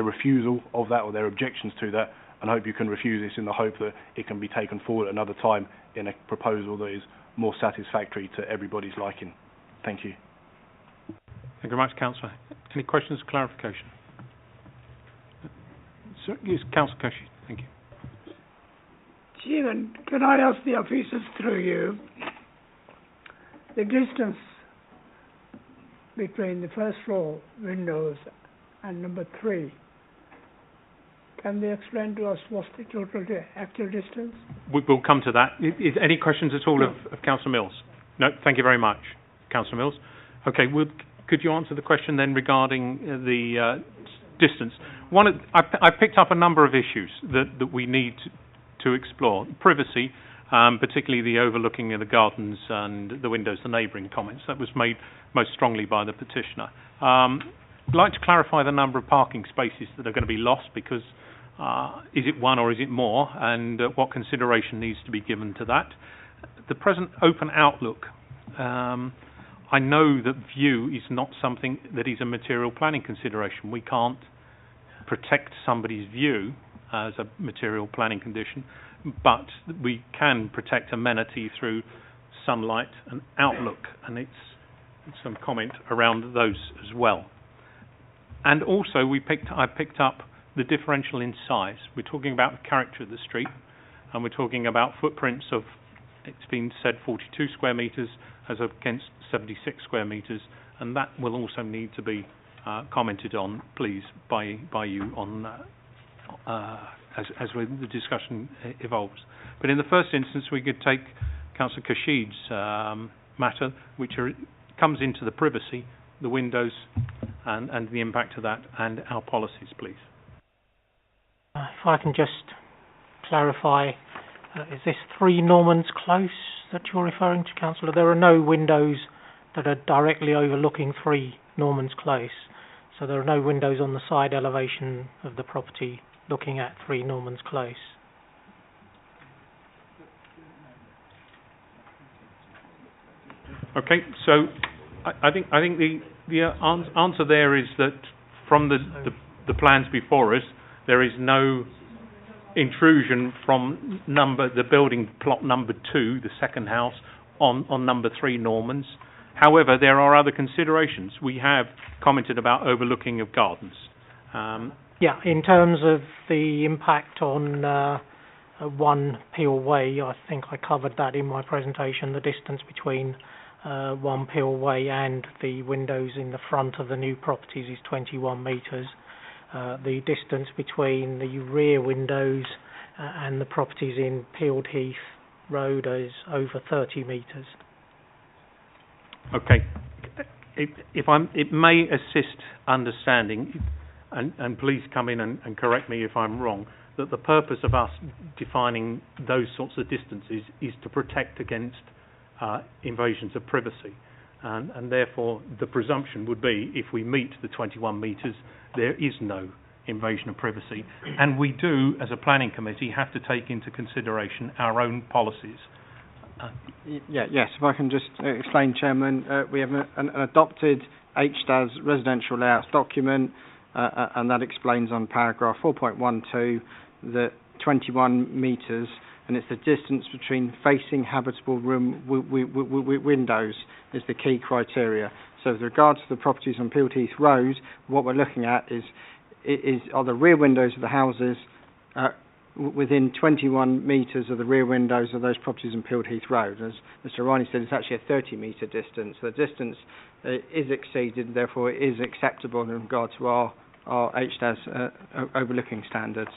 refusal of that, or their objections to that, and hope you can refuse this in the hope that it can be taken forward another time in a proposal that is more satisfactory to everybody's liking. Thank you. Thank you very much, Councillor. Any questions or clarification? Sir, yes, Councillor Cushy. Thank you. Chairman, can I ask the officers through you, the distance between the first floor windows and number 3, Can they explain to us what's the total actual distance? We'll come to that. Is any questions at all of Councillor Mills? No, thank you very much, Councillor Mills. Okay, could you answer the question then regarding the distance? I picked up a number of issues that we need to explore. Privacy, particularly the overlooking of the gardens and the windows, the neighbouring comments. That was made most strongly by the petitioner. I'd like to clarify the number of parking spaces that are going to be lost, because is it one or is it more, and what consideration needs to be given to that. The present open outlook, I know that view is not something that is a material planning consideration. We can't protect somebody's view as a material planning condition, but we can protect amenity through sunlight and outlook, and it's some comment around those as well. And also I picked up the differential in size. We're talking about the character of the street, and we're talking about footprints of, it's been said, 42 square metres as against 76 square metres, and that will also need to be commented on, please, by you on as the discussion evolves. But in the first instance, we could take Councillor Khashid's matter, which comes into the privacy, the windows, and the impact of that, and our policies, please. If I can just clarify, is this 3 Normans Close that you're referring to, Councillor? There are no windows that are directly overlooking 3 Normans Close, so there are no windows on the side elevation of the property looking at 3 Normans Close. Okay, so I think the answer there is that from the plans before us, there is no intrusion from the building plot number 2, the second house, on number 3 Normans. However, there are other considerations. We have commented about overlooking of gardens. Yeah, in terms of the impact on 1 Peel Way, I think I covered that in my presentation. The distance between 1 Peel Way and the windows in the front of the new properties is 21 metres. The distance between the rear windows and the properties in Peeled Heath Road is over 30 metres. Okay. It may assist understanding, and please come in and correct me if I'm wrong, that the purpose of us defining those sorts of distances is to protect against invasions of privacy. And therefore the presumption would be, if we meet the 21 metres, there is no invasion of privacy. And we do, as a planning committee, have to take into consideration our own policies. Yes, if I can just explain, Chairman, we have an adopted HDAS residential layouts document, and that explains on paragraph 4.12 that 21 metres, and it's the distance between facing habitable room windows is the key criteria. So with regards to the properties on Peeled Heath Road, what we're looking at are the rear windows of the houses within 21 metres of the rear windows of those properties on Peeled Heath Road. As Mr. Riley said, it's actually a 30-metre distance. The distance is exceeded, therefore it is acceptable in regard to our HDAS overlooking standards.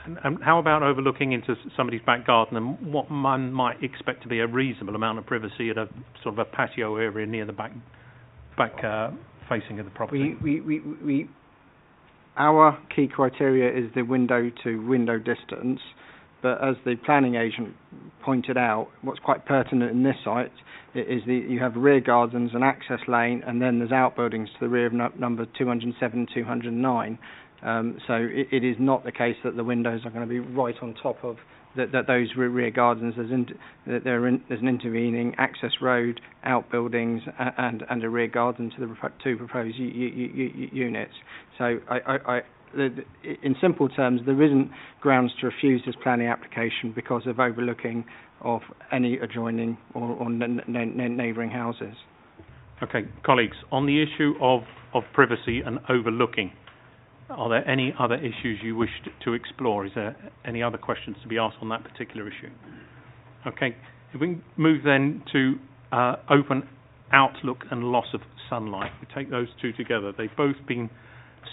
And how about overlooking into somebody's back garden and what one might expect to be a reasonable amount of privacy at a sort of a patio area near the back facing of the property? Our key criteria is the window to window distance, but as the planning agent pointed out, what's quite pertinent in this site is you have rear gardens, an access lane, and then there's outbuildings to the rear of number 207, 209. So it is not the case that the windows are going to be right on top of those rear gardens. There's an intervening access road, outbuildings, and a rear garden to the two proposed units. So in simple terms, there isn't grounds to refuse this planning application because of overlooking of any adjoining or neighbouring houses. Okay, colleagues, on the issue of privacy and overlooking, are there any other issues you wish to explore? Is there any other questions to be asked on that particular issue? Okay, if we move then to open outlook and loss of sunlight, we take those two together. They've both been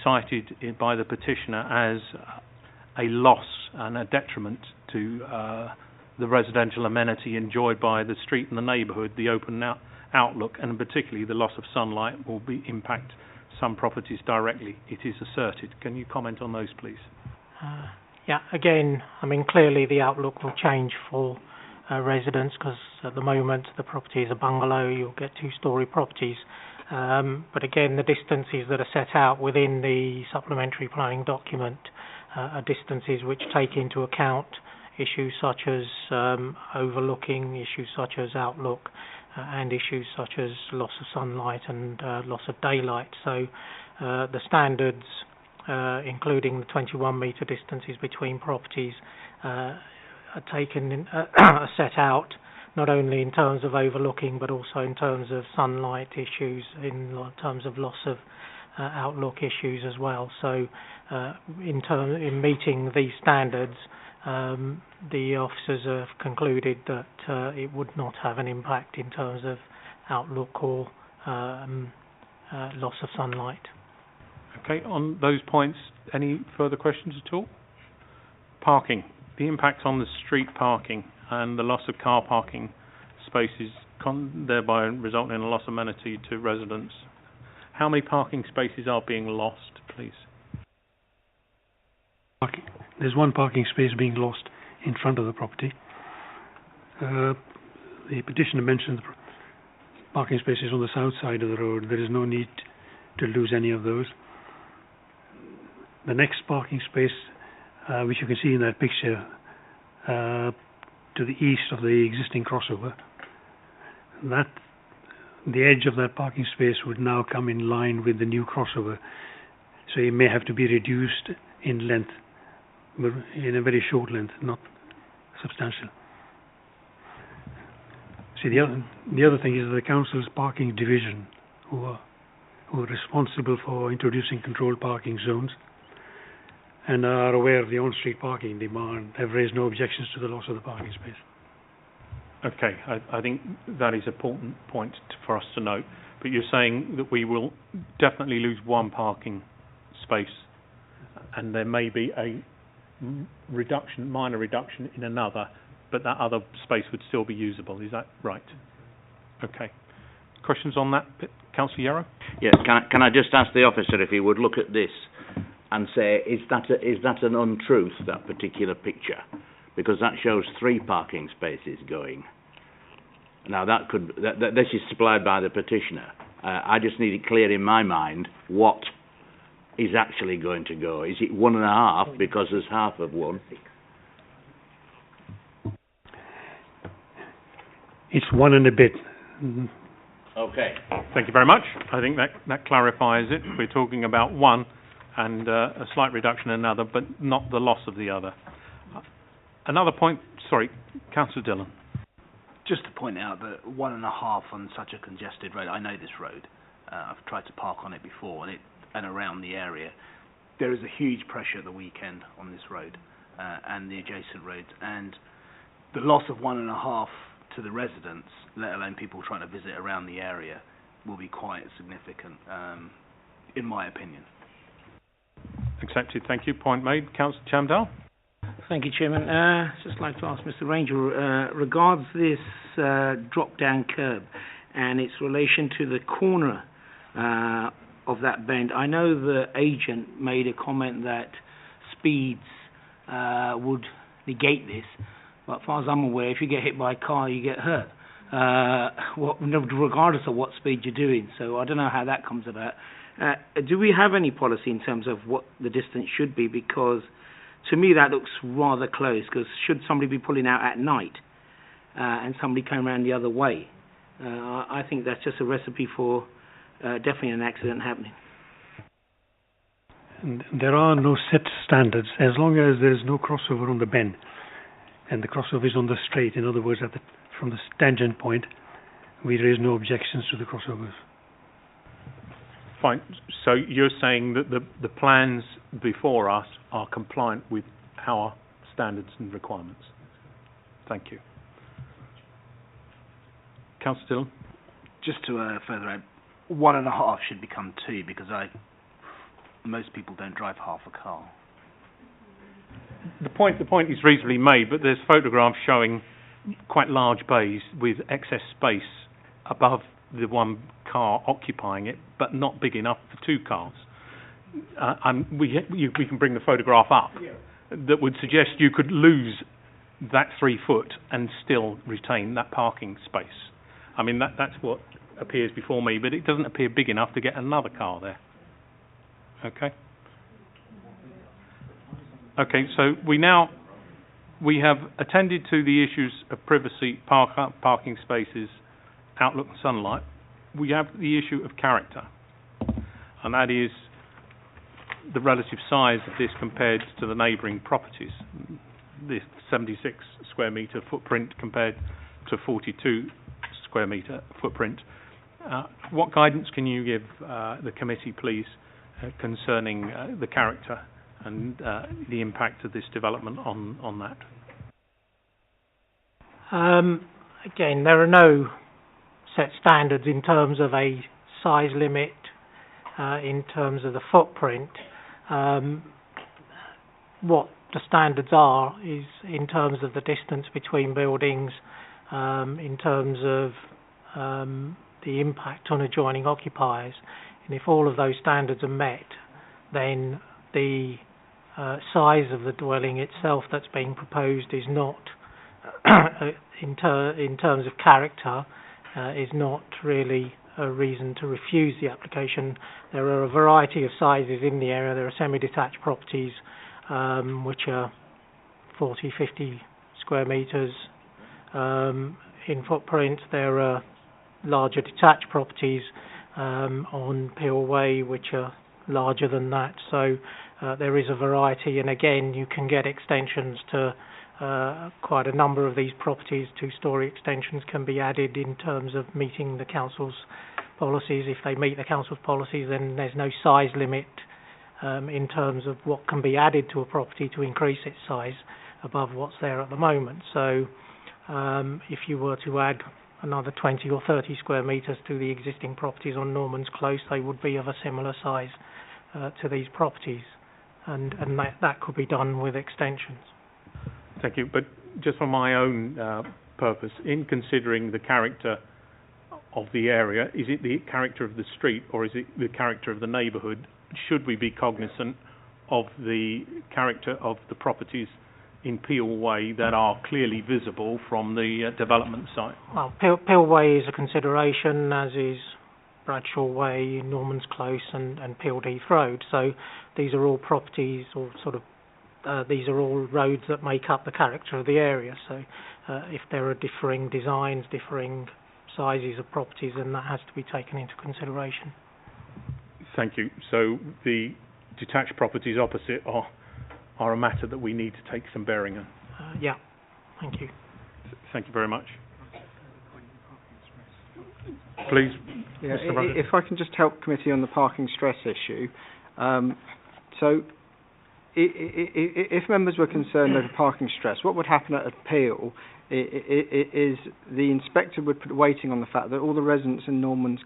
cited by the petitioner as a loss and a detriment to the residential amenity enjoyed by the street and the neighbourhood, the open outlook, and particularly the loss of sunlight will impact some properties directly, it is asserted. Can you comment on those, please? Yeah, again, I mean, clearly the outlook will change for residents, because at the moment the property is a bungalow, you'll get two-storey properties. But again, the distances that are set out within the supplementary planning document are distances which take into account issues such as overlooking, issues such as outlook, and issues such as loss of sunlight and loss of daylight. So the standards, including the 21-metre distances between properties, are set out not only in terms of overlooking but also in terms of sunlight issues, in terms of loss of outlook issues as well. So in meeting these standards, the officers have concluded that it would not have an impact in terms of outlook or loss of sunlight. Okay, on those points, any further questions at all? Parking, the impact on the street parking and the loss of car parking spaces, thereby resulting in a loss of amenity to residents. How many parking spaces are being lost, please? There's one parking space being lost in front of the property. The petitioner mentioned the parking spaces on the south side of the road. There is no need to lose any of those. The next parking space, which you can see in that picture, to the east of the existing crossover, the edge of that parking space would now come in line with the new crossover, so it may have to be reduced in length, but in a very short length, not substantial. See, the other thing is the council's parking division, who are responsible for introducing controlled parking zones and are aware of the on-street parking demand, have raised no objections to the loss of the parking space. Okay, I think that is an important point for us to note. But you're saying that we will definitely lose one parking space, and there may be a minor reduction in another, but that other space would still be usable. Is that right? Okay. Questions on that, Councillor Yarrow? Yes. Can I just ask the officer if he would look at this and say, is that an untruth, that particular picture? Because that shows 3 parking spaces going. Now this is supplied by the petitioner. I just need it clear in my mind what is actually going to go. Is it 1.5 because there's half of one? It's 1 and a bit. Okay. Thank you very much. I think that clarifies it. We're talking about one and a slight reduction in another, but not the loss of the other. Another point, sorry, Councillor Dillon. Just to point out that 1.5 on such a congested road, I know this road, I've tried to park on it before and around the area. There is a huge pressure at the weekend on this road and the adjacent roads, and the loss of 1.5 to the residents, let alone people trying to visit around the area, will be quite significant, in my opinion. Accepted, thank you. Point made. Councillor Chamdal. Thank you, Chairman. Just like to ask Mr. Ranger, regards this drop-down curb and its relation to the corner of that bend. I know the agent made a comment that speeds would negate this, but as far as I'm aware, if you get hit by a car, you get hurt, regardless of what speed you're doing. So I don't know how that comes about. Do we have any policy in terms of what the distance should be? Because to me that looks rather close, because should somebody be pulling out at night and somebody come around the other way, I think that's just a recipe for definitely an accident happening. There are no set standards as long as there is no crossover on the bend and the crossover is on the straight. In other words, from the tangent point, we raise no objections to the crossovers. Fine. So you're saying that the plans before us are compliant with our standards and requirements. Thank you. Councillor Dillon. Just to further add, 1.5 should become 2, because most people don't drive half a car. The point is reasonably made, but there's photographs showing quite large bays with excess space above the one car occupying it, but not big enough for two cars. We can bring the photograph up. That would suggest you could lose that 3 foot and still retain that parking space. I mean, that's what appears before me, but it doesn't appear big enough to get another car there. Okay? Okay, so we have attended to the issues of privacy, parking spaces, outlook and sunlight. We have the issue of character, and that is the relative size of this compared to the neighbouring properties. This 76 square metre footprint compared to 42 square metre footprint. What guidance can you give the committee, please, concerning the character and the impact of this development on that? Again, there are no set standards in terms of a size limit, in terms of the footprint. What the standards are is in terms of the distance between buildings, in terms of the impact on adjoining occupiers. And if all of those standards are met, then the size of the dwelling itself that's being proposed is not, in terms of character, is not really a reason to refuse the application. There are a variety of sizes in the area. There are semi-detached properties which are 40, 50 square metres in footprint. There are larger detached properties on Peel Way which are larger than that. So there is a variety, and again you can get extensions to quite a number of these properties. Two-storey extensions can be added in terms of meeting the council's policies. If they meet the council's policies, then there's no size limit in terms of what can be added to a property to increase its size above what's there at the moment. So if you were to add another 20 or 30 square metres to the existing properties on Norman's Close, they would be of a similar size to these properties, and that could be done with extensions. Thank you. But just for my own purpose, in considering the character of the area, is it the character of the street or is it the character of the neighbourhood? Should we be cognizant of the character of the properties in Peel Way that are clearly visible from the development site? Well, Peel Way is a consideration, as is Bradshaw Way, Norman's Close and Peel Heath Road. So these are all properties, or sort of these are all roads that make up the character of the area. So if there are differing designs, differing sizes of properties, then that has to be taken into consideration. Thank you. So the detached properties opposite are a matter that we need to take some bearing on. Yeah, thank you. Thank you very much. Please, yeah, Mr. if I can just help committee on the parking stress issue. So if members were concerned over parking stress, what would happen at appeal is the inspector would put weighting on the fact that all the residents in Norman's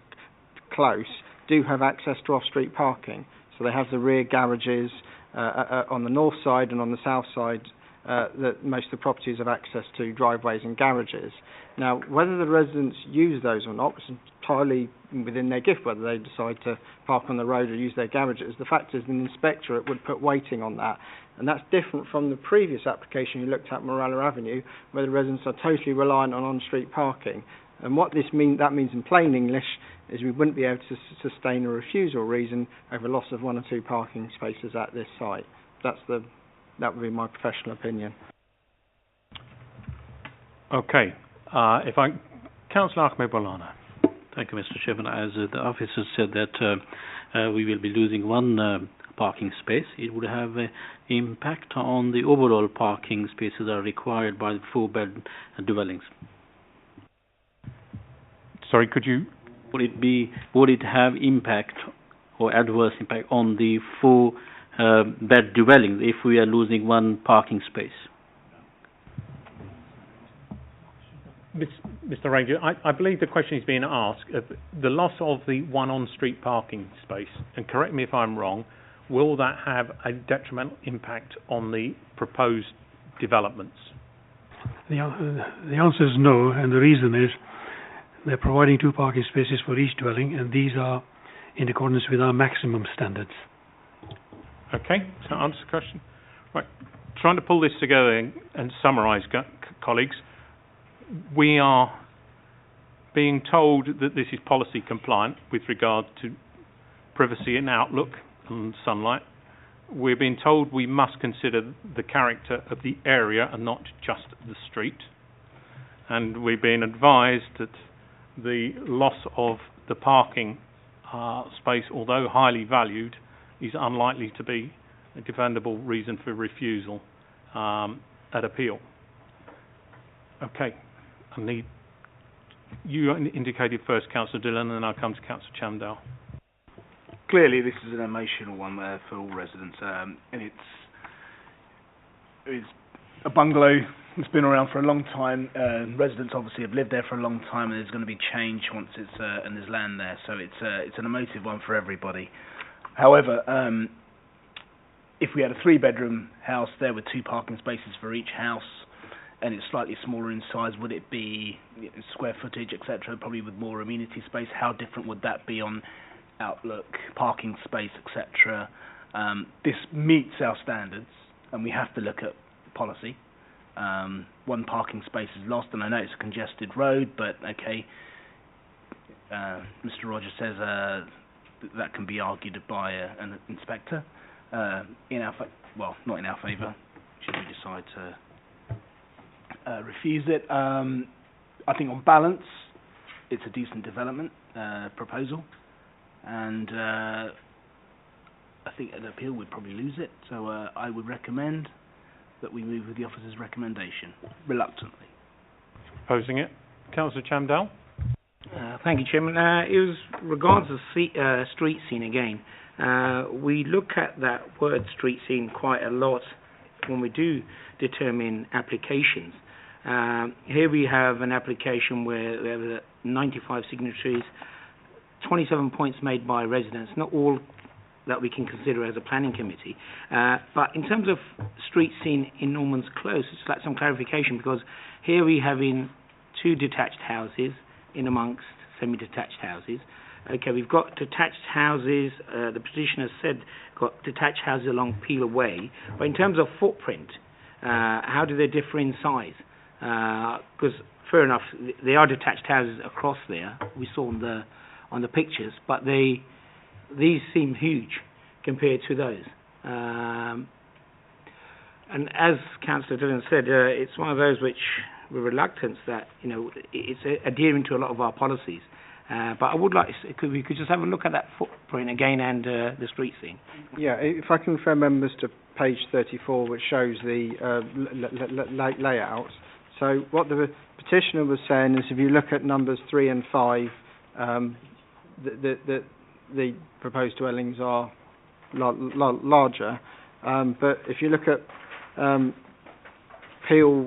Close do have access to off-street parking. So they have the rear garages on the north side, and on the south side that most of the properties have access to driveways and garages. Now, whether the residents use those or not is entirely within their gift, whether they decide to park on the road or use their garages. The fact is, the inspectorate would put weighting on that, and that's different from the previous application you looked at, Morella Avenue, where the residents are totally reliant on on-street parking. And what that means in plain English is we wouldn't be able to sustain a refusal reason over loss of 1 or 2 parking spaces at this site. That would be my professional opinion. Okay. Councillor Ahmed Bolana. Thank you, Mr. Chairman. As the officer said that we will be losing 1 parking space, it would have an impact on the overall parking spaces that are required by the 4-bed dwellings. Sorry, could you? Would it have impact or adverse impact on the 4-bed dwellings if we are losing 1 parking space? Mr. Ranger, I believe the question is being asked, the loss of the 1 on-street parking space, and correct me if I'm wrong, will that have a detrimental impact on the proposed developments? The answer is no, and the reason is they're providing 2 parking spaces for each dwelling, and these are in accordance with our maximum standards. Okay, does that answer the question? Right, trying to pull this together and summarise, colleagues, we are being told that this is policy compliant with regard to privacy and outlook and sunlight. We're being told we must consider the character of the area and not just the street. And we're being advised that the loss of the parking space, although highly valued, is unlikely to be a defendable reason for refusal at appeal. Okay, you indicated first, Councillor Dillon, and then I'll come to Councillor Chamdale. Clearly, this is an emotional one for all residents, and it's a bungalow that's been around for a long time. Residents obviously have lived there for a long time, and there's going to be change once it's and there's land there, so it's an emotive one for everybody. However, if we had a 3-bedroom house there with 2 parking spaces for each house, and it's slightly smaller in size, would it be square footage, etc., probably with more amenity space? How different would that be on outlook, parking space, etc.? This meets our standards, and we have to look at policy. 1 parking space is lost, and I know it's a congested road, but okay, Mr. Rogers says that can be argued by an inspector in our not in our favour, should we decide to refuse it. I think on balance, it's a decent development proposal, and I think an appeal would probably lose it, so I would recommend that we move with the officer's recommendation, reluctantly. Proposing it. Councillor Chamdale. Thank you, Chairman. It was regards to street scene again. We look at that word street scene quite a lot when we do determine applications. Here we have an application where we have 95 signatories, 27 points made by residents, not all that we can consider as a planning committee. But in terms of street scene in Norman's Close, it's like some clarification, because here we have in 2 detached houses in amongst semi-detached houses. Okay, we've got detached houses, the petitioner said got detached houses along Peel Way, but in terms of footprint, how do they differ in size? Because fair enough, they are detached houses across there, we saw on the pictures, but these seem huge compared to those. And as Councillor Dillon said, it's one of those which, with reluctance, that it's adhering to a lot of our policies. But I would like, we could just have a look at that footprint again and the street scene. Yeah, if I can refer members to page 34, which shows the layout. So what the petitioner was saying is, if you look at numbers 3 and 5, the proposed dwellings are larger. But if you look at Peel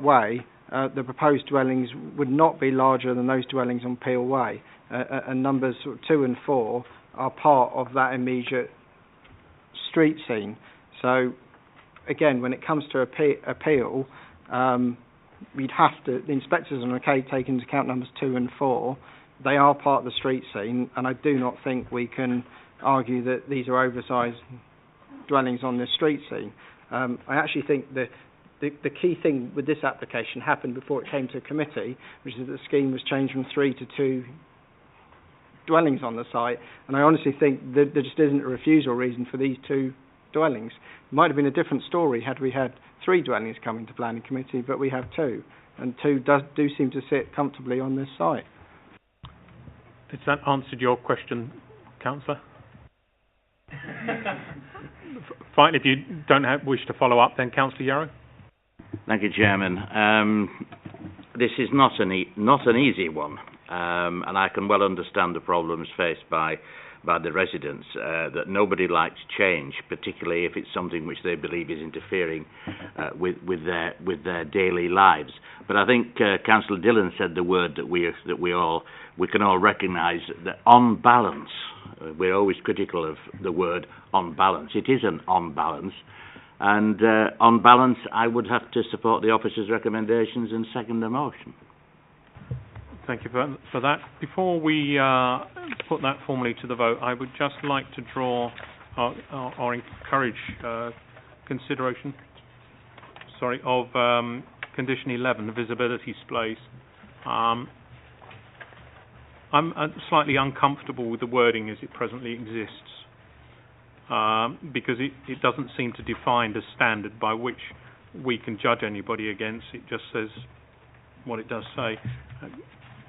Way, the proposed dwellings would not be larger than those dwellings on Peel Way, and numbers 2 and 4 are part of that immediate street scene. So again, when it comes to appeal, we'd have to, the inspectors on okay take into account numbers 2 and 4. They are part of the street scene, and I do not think we can argue that these are oversized dwellings on this street scene. I actually think the key thing with this application happened before it came to committee, which is that the scheme was changed from 3 to 2 dwellings on the site, and I honestly think that there just isn't a refusal reason for these 2 dwellings. It might have been a different story had we had 3 dwellings coming to planning committee, but we have 2, and 2 do seem to sit comfortably on this site. Has that answered your question, Councillor? Fine, if you don't wish to follow up, then Councillor Yarrow. Thank you, Chairman. This is not an easy one, and I can well understand the problems faced by by the residents, that nobody likes change, particularly if it's something which they believe is interfering with their daily lives. But I think Councillor Dillon said the word that we can all recognise, that on balance. We're always critical of the word on balance. It is an on balance, and on balance, I would have to support the officer's recommendations and second the motion. Thank you for that. Before we put that formally to the vote, I would just like to draw or encourage consideration, of condition 11, the visibility displays. I'm slightly uncomfortable with the wording as it presently exists, because it doesn't seem to define the standard by which we can judge anybody against. It just says what it does say.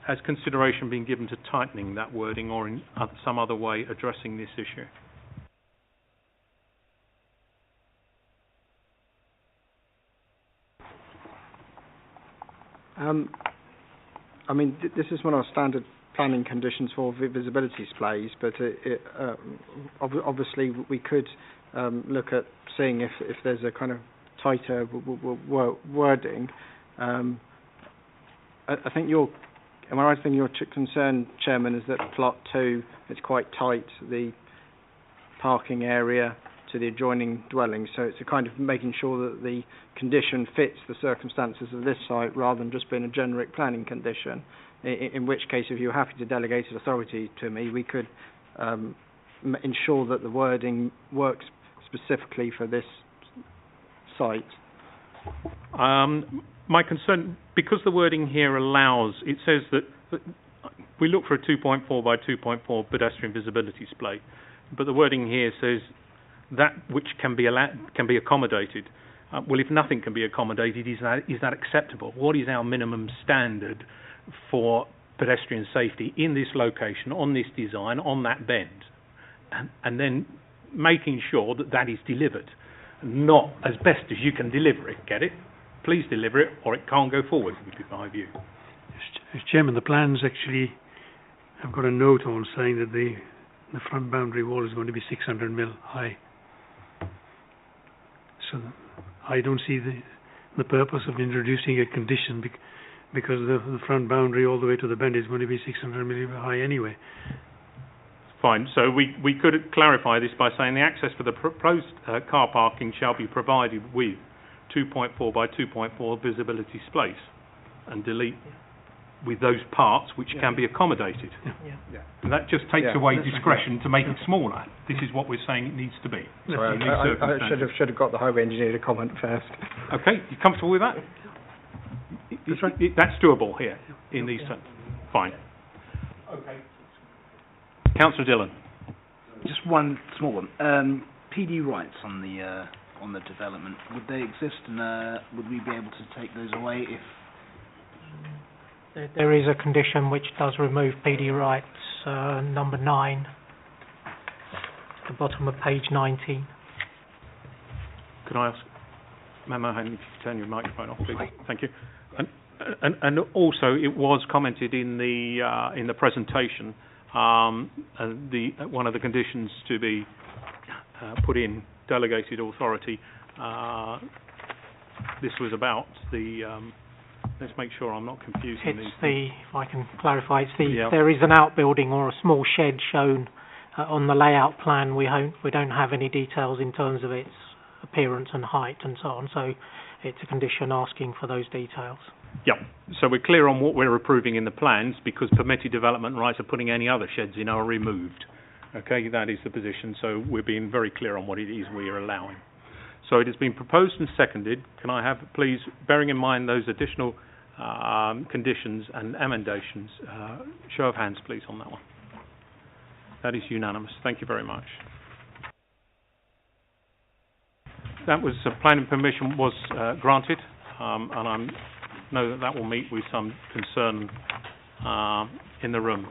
Has consideration been given to tightening that wording or in some other way addressing this issue? I mean, this is one of our standard planning conditions for visibility displays, but obviously we could look at seeing if there's a kind of tighter wording. I think am I right in thinking your concern, Chairman, is that plot 2, it's quite tight, the parking area to the adjoining dwelling, so it's a kind of making sure that the condition fits the circumstances of this site rather than just being a generic planning condition. In which case, if you're happy to delegate authority to me, we could ensure that the wording works specifically for this site. My concern, because the wording here allows, it says that we look for a 2.4 by 2.4 pedestrian visibility display, but the wording here says that which can be accommodated. Well, if nothing can be accommodated, is that acceptable? What is our minimum standard for pedestrian safety in this location, on this design, on that bend? And then making sure that that is delivered, not as best as you can deliver it. Get it? Please deliver it, or it can't go forward, would be my view. As Chairman, the plans actually have got a note on saying that the front boundary wall is going to be 600 mil high. So I don't see the purpose of introducing a condition because the front boundary all the way to the bend is going to be 600 millimeter high anyway. Fine. So we could clarify this by saying the access for the proposed car parking shall be provided with 2.4 by 2.4 visibility displays, and delete with those parts which can be accommodated. And that just takes away discretion to make it smaller. This is what we're saying it needs to be. Sorry, I should have got the highway engineer to comment first. Okay, you comfortable with that? That's doable here in these terms. Fine. Okay. Councillor Dillon. Just one small one. PD rights on the development, would they exist, and would we be able to take those away if? There is a condition which does remove PD rights, number 9, at the bottom of page 19. Can I ask, Ma'am O'Hanlon, if you could turn your microphone off, please? Thank you. And also, it was commented in the presentation, one of the conditions to be put in delegated authority. This was about the. Let's make sure I'm not confusing these. If I can clarify, there is an outbuilding or a small shed shown on the layout plan. We don't have any details in terms of its appearance and height and so on. So it's a condition asking for those details. Yeah. So we're clear on what we're approving in the plans, because permitted development rights of putting any other sheds in are removed. Okay, that is the position. So we're being very clear on what it is we are allowing. So it has been proposed and seconded. Can I have, please, bearing in mind those additional conditions and emendations, show of hands, please, on that one. That is unanimous. Thank you very much. That was planning permission was granted, and I know that will meet with some concern in the room.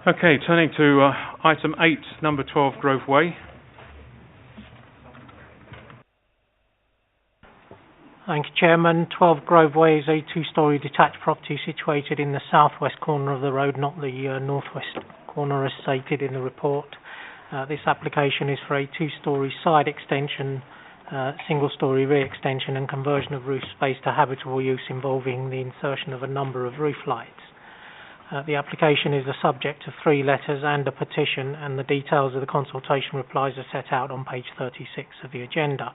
Okay, turning to item 8, number 12, Grove Way. Thank you, Chairman. 12 Grove Way is a two-storey detached property situated in the southwest corner of the road, not the northwest corner as stated in the report. This application is for a two-storey side extension, single-storey rear extension and conversion of roof space to habitable use involving the insertion of a number of roof lights. The application is the subject of 3 letters and a petition, and the details of the consultation replies are set out on page 36 of the agenda.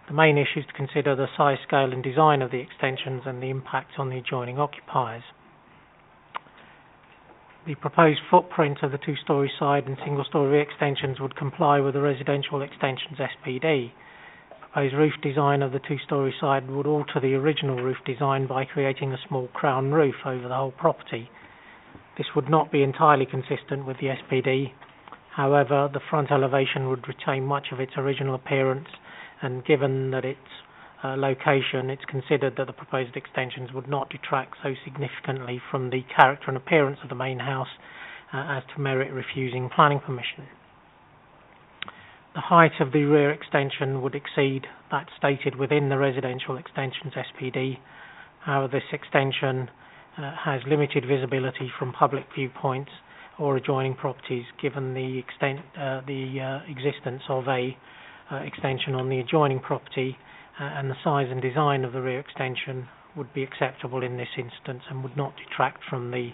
The main issues to consider are the size, scale and design of the extensions and the impact on the adjoining occupiers. The proposed footprint of the two-storey side and single-storey rear extensions would comply with the residential extensions SPD. Proposed roof design of the two-storey side would alter the original roof design by creating a small crown roof over the whole property. This would not be entirely consistent with the SPD. However, the front elevation would retain much of its original appearance, and given that its location, it's considered that the proposed extensions would not detract so significantly from the character and appearance of the main house as to merit refusing planning permission. The height of the rear extension would exceed that stated within the residential extensions SPD. However, this extension has limited visibility from public viewpoints or adjoining properties, given the existence of a extension on the adjoining property, and the size and design of the rear extension would be acceptable in this instance and would not detract from the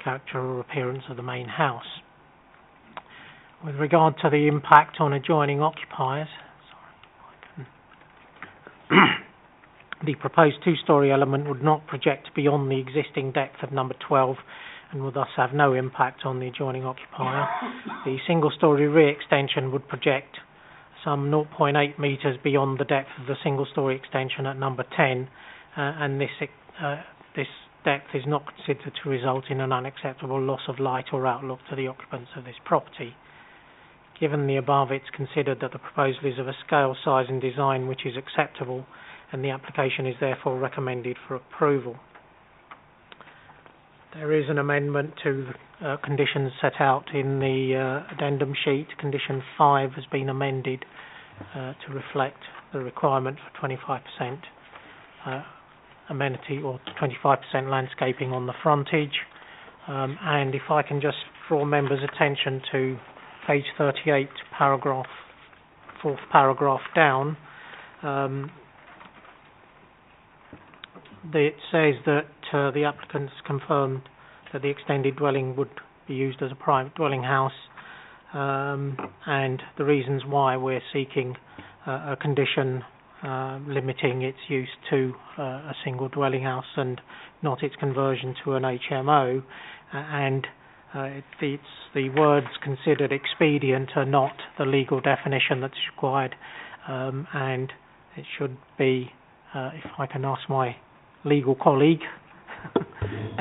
character or appearance of the main house. With regard to the impact on adjoining occupiers, the proposed two-storey element would not project beyond the existing depth of number 12 and would thus have no impact on the adjoining occupier. The single-storey rear extension would project some 0.8 metres beyond the depth of the single-storey extension at number 10, and this depth is not considered to result in an unacceptable loss of light or outlook to the occupants of this property. Given the above, it's considered that the proposal is of a scale, size and design which is acceptable, and the application is therefore recommended for approval. There is an amendment to the conditions set out in the addendum sheet. Condition 5 has been amended to reflect the requirement for 25% amenity or 25% landscaping on the frontage. And if I can just draw members' attention to page 38, paragraph, 4th paragraph down, it says that the applicants confirmed that the extended dwelling would be used as a private dwelling house, and the reasons why we're seeking a condition limiting its use to a single dwelling house and not its conversion to an HMO, and it's the words considered expedient are not the legal definition that's required, and it should be, if I can ask my legal colleague.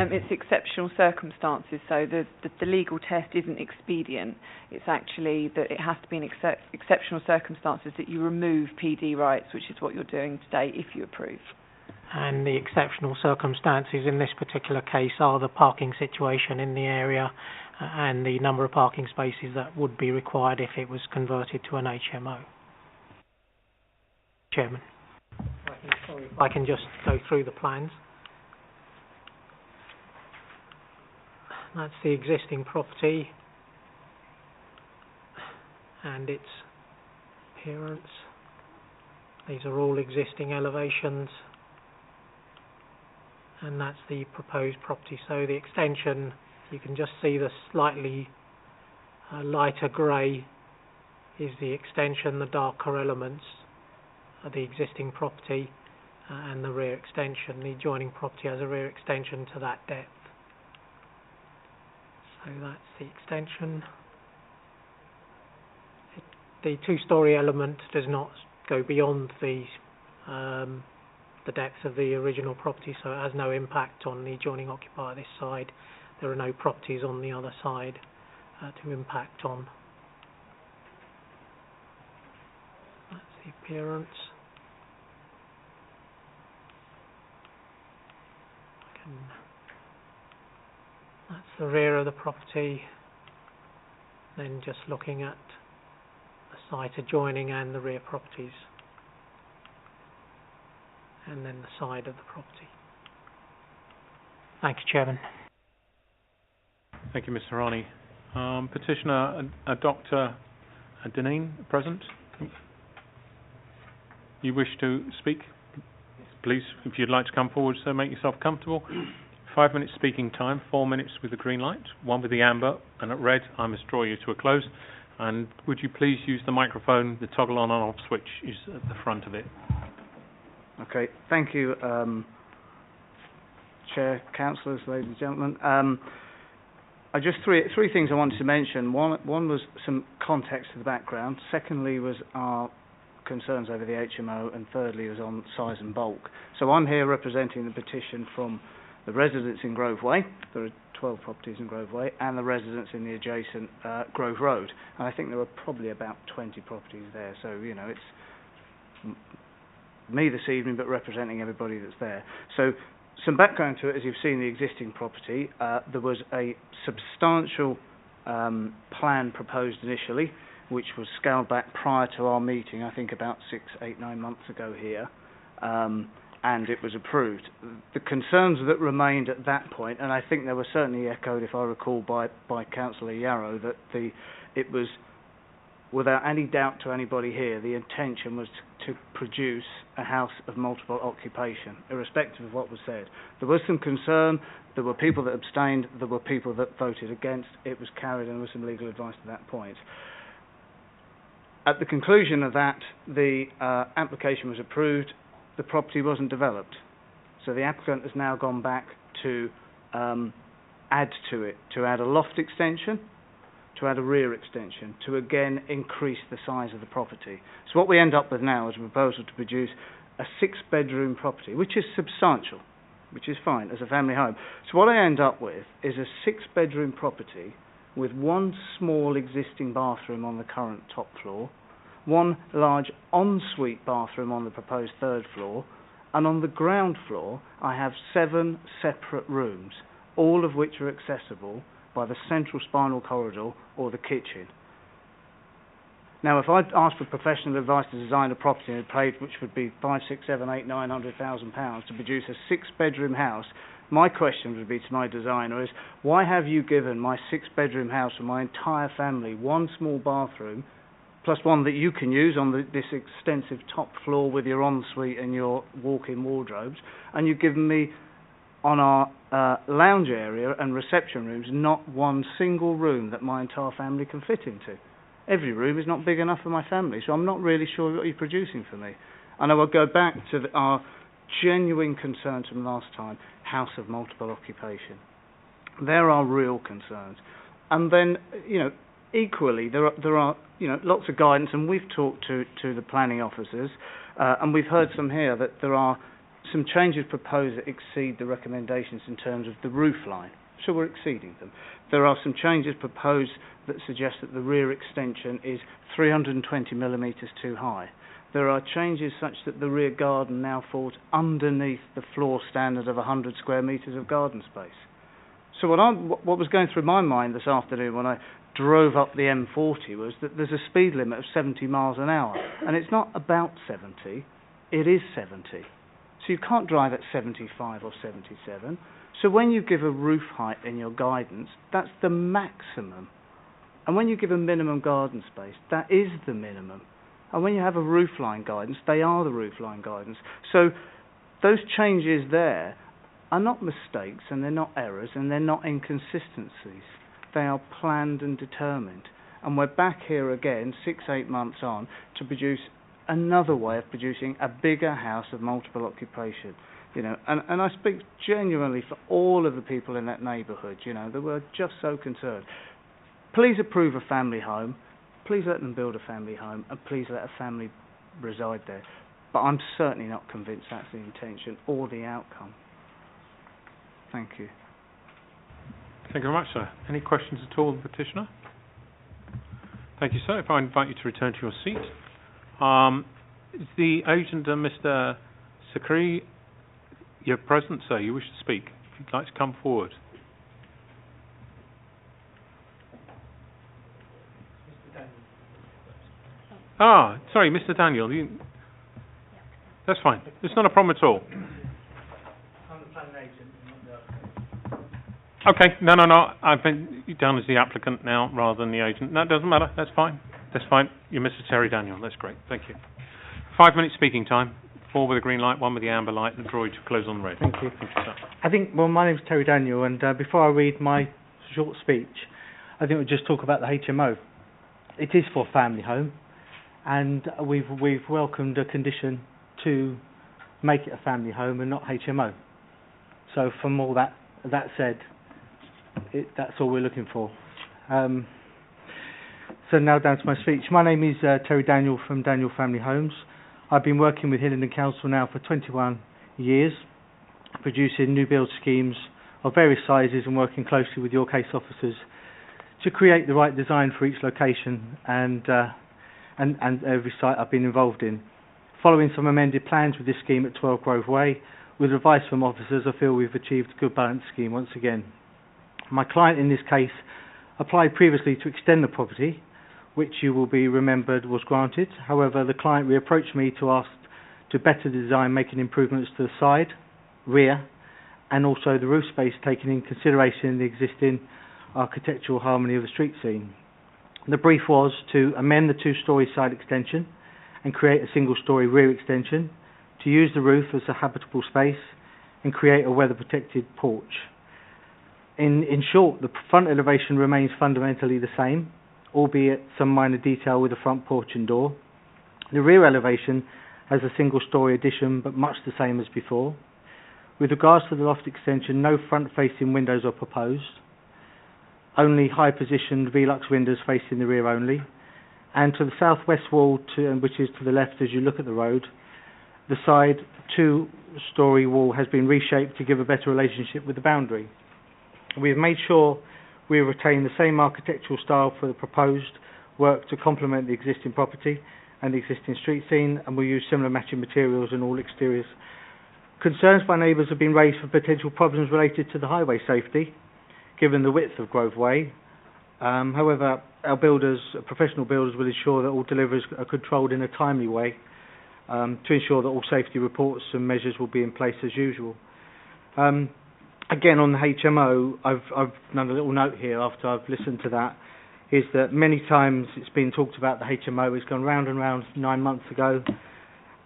It's exceptional circumstances, so the legal test isn't expedient. It's actually that it has to be in exceptional circumstances that you remove PD rights, which is what you're doing today if you approve. And the exceptional circumstances in this particular case are the parking situation in the area and the number of parking spaces that would be required if it was converted to an HMO. Chairman, if I can just go through the plans. That's the existing property and its appearance. These are all existing elevations, and that's the proposed property. So the extension, you can just see the slightly lighter grey is the extension, the darker elements are the existing property and the rear extension. The adjoining property has a rear extension to that depth. So that's the extension. The two-storey element does not go beyond the depth of the original property, so it has no impact on the adjoining occupier this side. There are no properties on the other side to impact on. That's the appearance. That's the rear of the property. Then just looking at the site adjoining and the rear properties. and then the side of the property. Thank you, Chairman. Thank you, Mr. Harani. Petitioner, Dr. Deneen, present. You wish to speak? Please, if you'd like to come forward, sir, make yourself comfortable. 5 minutes speaking time, 4 minutes with the green light, 1 with the amber, and at red, I must draw you to a close. And would you please use the microphone? The toggle on and off switch is at the front of it. Okay, thank you, Chair, councillors, ladies and gentlemen. I just three things I wanted to mention. One was some context to the background. Secondly was our concerns over the HMO, and thirdly was on size and bulk. So I'm here representing the petition from the residents in Grove Way. There are 12 properties in Grove Way, and the residents in the adjacent Grove Road. And I think there were probably about 20 properties there. So, you know, it's me this evening, but representing everybody that's there. So some background to it, as you've seen the existing property, there was a substantial plan proposed initially, which was scaled back prior to our meeting, I think about 6, 8, 9 months ago here, and it was approved. The concerns that remained at that point, and I think they were certainly echoed, if I recall, by Councillor Yarrow, that it was, without any doubt to anybody here, the intention was to produce a house of multiple occupation, irrespective of what was said. There was some concern, there were people that abstained, there were people that voted against. It was carried, and there was some legal advice at that point. At the conclusion of that, the application was approved. The property wasn't developed. So the applicant has now gone back to add to it, to add a loft extension, to add a rear extension, to again increase the size of the property. So what we end up with now is a proposal to produce a 6-bedroom property, which is substantial, which is fine as a family home. So what I end up with is a 6-bedroom property with 1 small existing bathroom on the current top floor, 1 large ensuite bathroom on the proposed 3rd floor, and on the ground floor I have 7 separate rooms, all of which are accessible by the central spinal corridor or the kitchen. Now, if I'd asked for professional advice to design a property and paid, which would be 5, 6, 7, 8, 900,000 pounds to produce a 6-bedroom house, my question would be to my designer is, why have you given my 6-bedroom house for my entire family 1 small bathroom, plus 1 that you can use on this extensive top floor with your ensuite and your walk-in wardrobes, and you've given me on our lounge area and reception rooms not 1 single room that my entire family can fit into. Every room is not big enough for my family, so I'm not really sure what you're producing for me. And I will go back to our genuine concerns from last time, house of multiple occupation. There are real concerns. And then, you know, equally, there are you know, lots of guidance, and we've talked to the planning officers, and we've heard some here that there are some changes proposed that exceed the recommendations in terms of the roof line. So we're exceeding them. There are some changes proposed that suggest that the rear extension is 320 millimetres too high. There are changes such that the rear garden now falls underneath the floor standard of 100 square metres of garden space. So what was going through my mind this afternoon when I drove up the M40 was that there's a speed limit of 70 miles an hour, and it's not about 70, it is 70. So you can't drive at 75 or 77. So when you give a roof height in your guidance, that's the maximum. And when you give a minimum garden space, that is the minimum. And when you have a roof line guidance, they are the roof line guidance. So those changes there are not mistakes, and they're not errors, and they're not inconsistencies. They are planned and determined. And we're back here again, 6, 8 months on, to produce another way of producing a bigger house of multiple occupation. You know, and I speak genuinely for all of the people in that neighbourhood, you know, that were just so concerned. Please approve a family home. Please let them build a family home, and please let a family reside there. But I'm certainly not convinced that's the intention or the outcome. Thank you. Thank you very much, sir. Any questions at all, the petitioner? Thank you, sir. If I invite you to return to your seat. Is the agent, Mr. Sakri, you're present, sir. You wish to speak. If you'd like to come forward. Sorry, Mr. Daniel. That's fine. It's not a problem at all. Okay, no. I've been down as the applicant now rather than the agent. No, it doesn't matter. That's fine. That's fine. You're Mr. Terry Daniel. That's great. Thank you. 5 minutes speaking time. 4 with a green light, 1 with the amber light, and the droid to close on the red. Thank you. Thank you, sir. I think, well, my name's Terry Daniel, and before I read my short speech, I think we'll just talk about the HMO. It is for a family home, and we've welcomed a condition to make it a family home and not HMO. So from all that said, that's all we're looking for. So now down to my speech. My name is Terry Daniel from Daniel Family Homes. I've been working with Hillingdon Council now for 21 years, producing new build schemes of various sizes and working closely with your case officers to create the right design for each location and every site I've been involved in. Following some amended plans with this scheme at 12 Grove Way, with advice from officers, I feel we've achieved a good balanced scheme once again. My client in this case applied previously to extend the property, which you will be remembered was granted. However, the client reapproached me to ask to better the design, making improvements to the side, rear, and also the roof space, taking in consideration the existing architectural harmony of the street scene. The brief was to amend the 2-storey side extension and create a single-storey rear extension, to use the roof as a habitable space and create a weather-protected porch. In short, the front elevation remains fundamentally the same, albeit some minor detail with the front porch and door. The rear elevation has a single-storey addition, but much the same as before. With regards to the loft extension, no front-facing windows are proposed. Only high-positioned Velux windows facing the rear only. And to the southwest wall, which is to the left as you look at the road, the side 2-storey wall has been reshaped to give a better relationship with the boundary. We have made sure we retain the same architectural style for the proposed work to complement the existing property and the existing street scene, and we use similar matching materials in all exteriors. Concerns by neighbours have been raised for potential problems related to the highway safety, given the width of Grove Way. However, our professional builders, will ensure that all deliveries are controlled in a timely way to ensure that all safety reports and measures will be in place as usual. Again, on the HMO, I've done a little note here after I've listened to that, is that many times it's been talked about the HMO. It's gone round and round 9 months ago,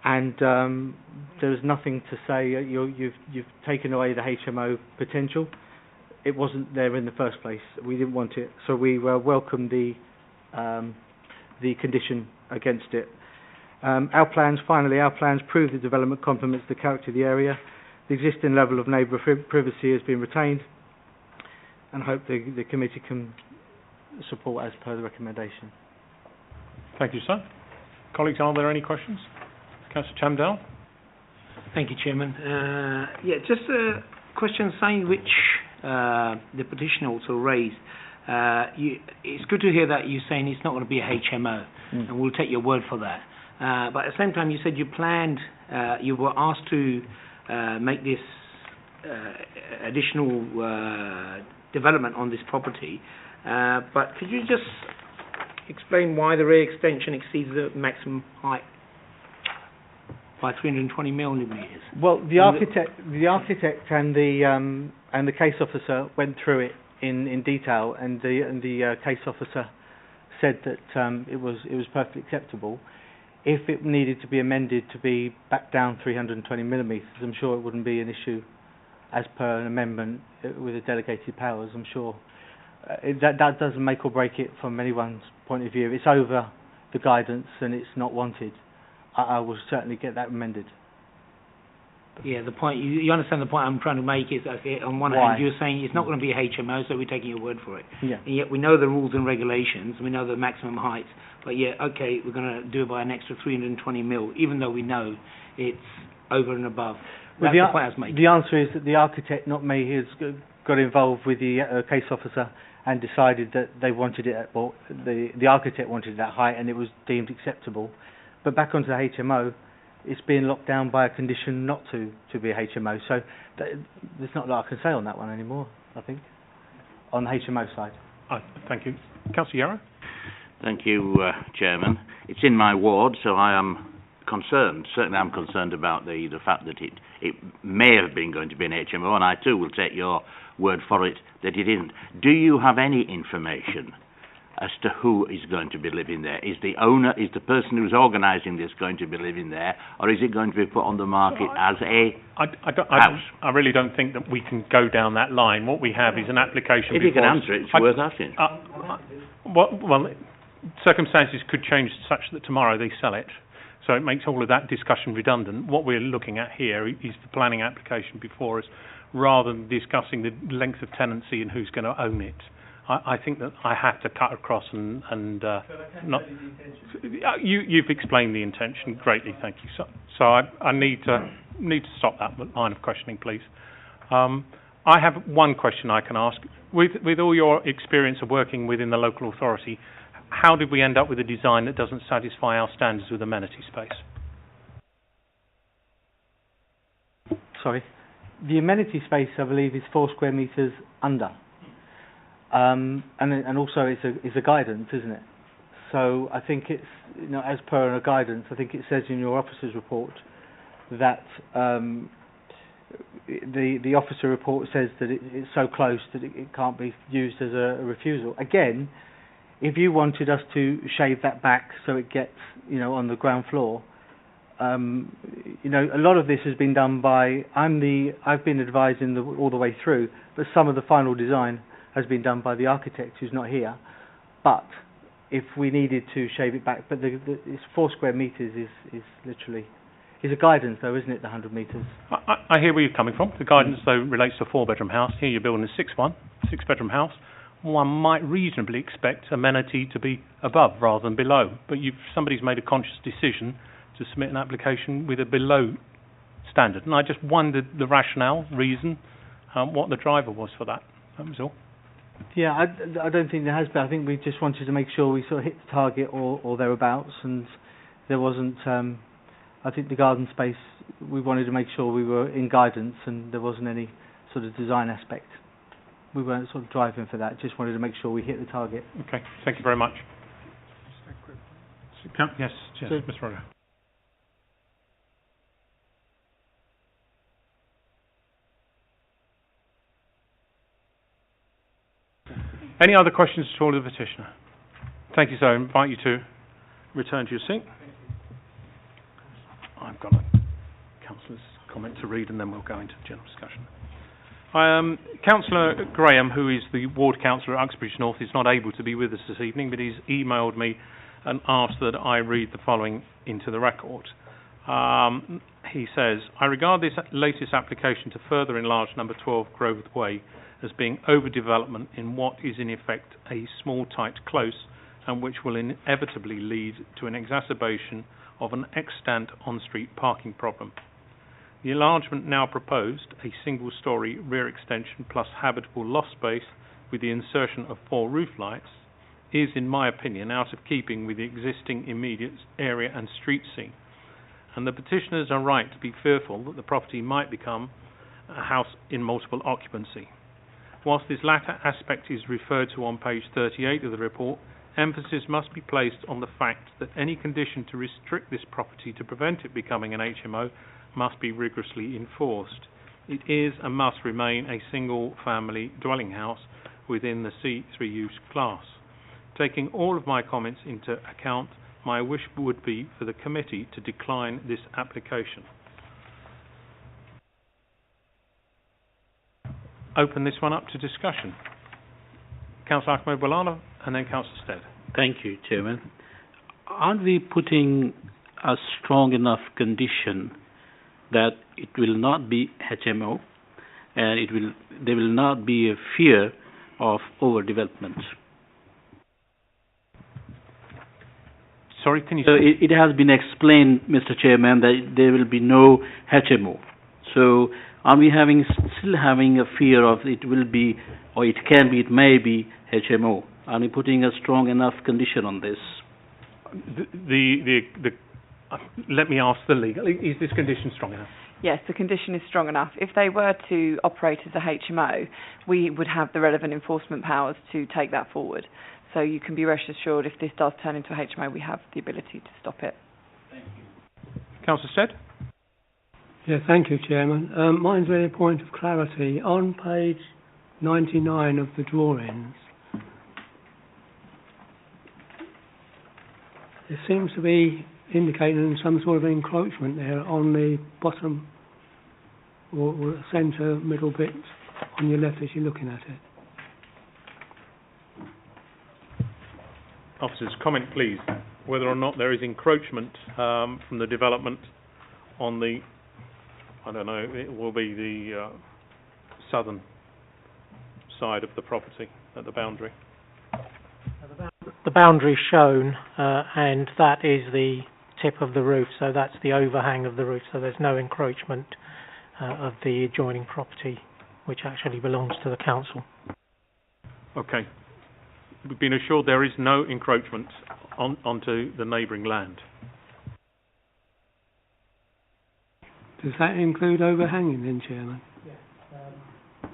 and there's nothing to say. You've taken away the HMO potential. It wasn't there in the first place. We didn't want it, so we welcomed the condition against it. Our plans prove the development complements the character of the area. The existing level of neighbour privacy has been retained, and I hope the committee can support as per the recommendation. Thank you, sir. Colleagues, are there any questions? Councillor Chamdell. Thank you, Chairman. Just a question saying which the petitioner also raised. It's good to hear that you're saying it's not going to be a HMO, and we'll take your word for that. But at the same time, you said you were asked to make this additional development on this property. But could you just explain why the rear extension exceeds the maximum height by 320 millimetres? Well, the architect and the case officer went through it in detail, and the case officer said that it was perfectly acceptable. If it needed to be amended to be back down 320 millimetres, I'm sure it wouldn't be an issue as per an amendment with the delegated powers. I'm sure that doesn't make or break it from anyone's point of view. If it's over the guidance and it's not wanted, I will certainly get that amended. Yeah, the point you understand the point I'm trying to make is that on one hand you're saying it's not going to be a HMO, so we're taking your word for it. Yeah. And yet we know the rules and regulations, we know the maximum heights, but yeah, okay, we're going to do it by an extra 320 mil, even though we know it's over and above. That's the point I was making. The answer is that the architect, not me, has got involved with the case officer and decided that they wanted it at, well, the architect wanted that height and it was deemed acceptable. But back onto the HMO, it's being locked down by a condition not to be a HMO. So there's not a lot I can say on that one anymore, I think, on the HMO side. Thank you. Councillor Yarrow? Thank you, Chairman. It's in my ward, so I am concerned. Certainly I'm concerned about the fact that it may have been going to be an HMO, and I too will take your word for it that it isn't. Do you have any information as to who is going to be living there? Is the owner, is the person who's organising this going to be living there, or is it going to be put on the market as a house? I really don't think that we can go down that line. What we have is an application. If you can answer it, it's worth asking. Well, circumstances could change such that tomorrow they sell it. So it makes all of that discussion redundant. What we're looking at here is the planning application before us, rather than discussing the length of tenancy and who's going to own it. I think that I have to cut across and not. You've explained the intention greatly, thank you. So I need to stop that line of questioning, please. I have one question I can ask. With all your experience of working within the local authority, how did we end up with a design that doesn't satisfy our standards with amenity space? Sorry. The amenity space, I believe, is 4 square metres under. And also it's a guidance, isn't it? So I think it's, as per a guidance, I think it says in your officer's report that the officer report says that it's so close that it can't be used as a refusal. Again, if you wanted us to shave that back so it gets, on the ground floor, a lot of this has been done by, I've been advising all the way through, but some of the final design has been done by the architect who's not here. But if we needed to shave it back, but it's 4 square metres is literally, is a guidance though, isn't it, the 100 metres? I hear where you're coming from. The guidance though relates to a 4-bedroom house. Here you're building a 6-bedroom house. One might reasonably expect amenity to be above rather than below. But somebody's made a conscious decision to submit an application with a below standard. And I just wondered the rationale, reason, what the driver was for that. That was all. Yeah, I don't think there has been. I think we just wanted to make sure we sort of hit the target or thereabouts, and there wasn't. I think the garden space, we wanted to make sure we were in guidance and there wasn't any sort of design aspect. We weren't sort of driving for that. Just wanted to make sure we hit the target. Okay, thank you very much. Yes, Mr. Roger. Any other questions at all of the petitioner? Thank you, sir. I invite you to return to your seat. I've got a councillor's comment to read and then we'll go into general discussion. Councillor Graham, who is the ward councillor at Uxbridge North, is not able to be with us this evening, but he's emailed me and asked that I read the following into the record. He says, I regard this latest application to further enlarge number 12 Groveworth Way as being overdevelopment in what is in effect a small tight close and which will inevitably lead to an exacerbation of an extant on-street parking problem. The enlargement now proposed, a single-storey rear extension plus habitable loft space with the insertion of 4 roof lights, is in my opinion out of keeping with the existing immediate area and street scene, and the petitioners are right to be fearful that the property might become a house in multiple occupancy. Whilst this latter aspect is referred to on page 38 of the report, emphasis must be placed on the fact that any condition to restrict this property to prevent it becoming an HMO must be rigorously enforced. It is and must remain a single-family dwelling house within the C3 use class. Taking all of my comments into account, my wish would be for the committee to decline this application. Open this one up to discussion. Councillor Ahmed-Bolala and then Councillor Stead. Thank you, Chairman. Aren't we putting a strong enough condition that it will not be HMO and there will not be a fear of overdevelopment? Sorry, can you... So it has been explained, Mr. Chairman, that there will be no HMO. So are we still having a fear of it will be, or it can be, it may be HMO? Are we putting a strong enough condition on this? Let me ask the legal. Is this condition strong enough? Yes, the condition is strong enough. If they were to operate as a HMO, we would have the relevant enforcement powers to take that forward. So you can be rest assured if this does turn into a HMO, we have the ability to stop it. Thank you. Councillor Stead? Yeah, thank you, Chairman. Mine's really a point of clarity. On page 99 of the drawings, there seems to be indicating some sort of encroachment there on the bottom or centre middle bit on your left as you're looking at it. Officers, comment please, whether or not there is encroachment from the development on the, I don't know, it will be the southern side of the property at the boundary. The boundary is shown, and that is the tip of the roof, so that's the overhang of the roof, so there's no encroachment of the adjoining property, which actually belongs to the council. Okay. We've been assured there is no encroachment onto the neighbouring land. Does that include overhanging then, Chairman?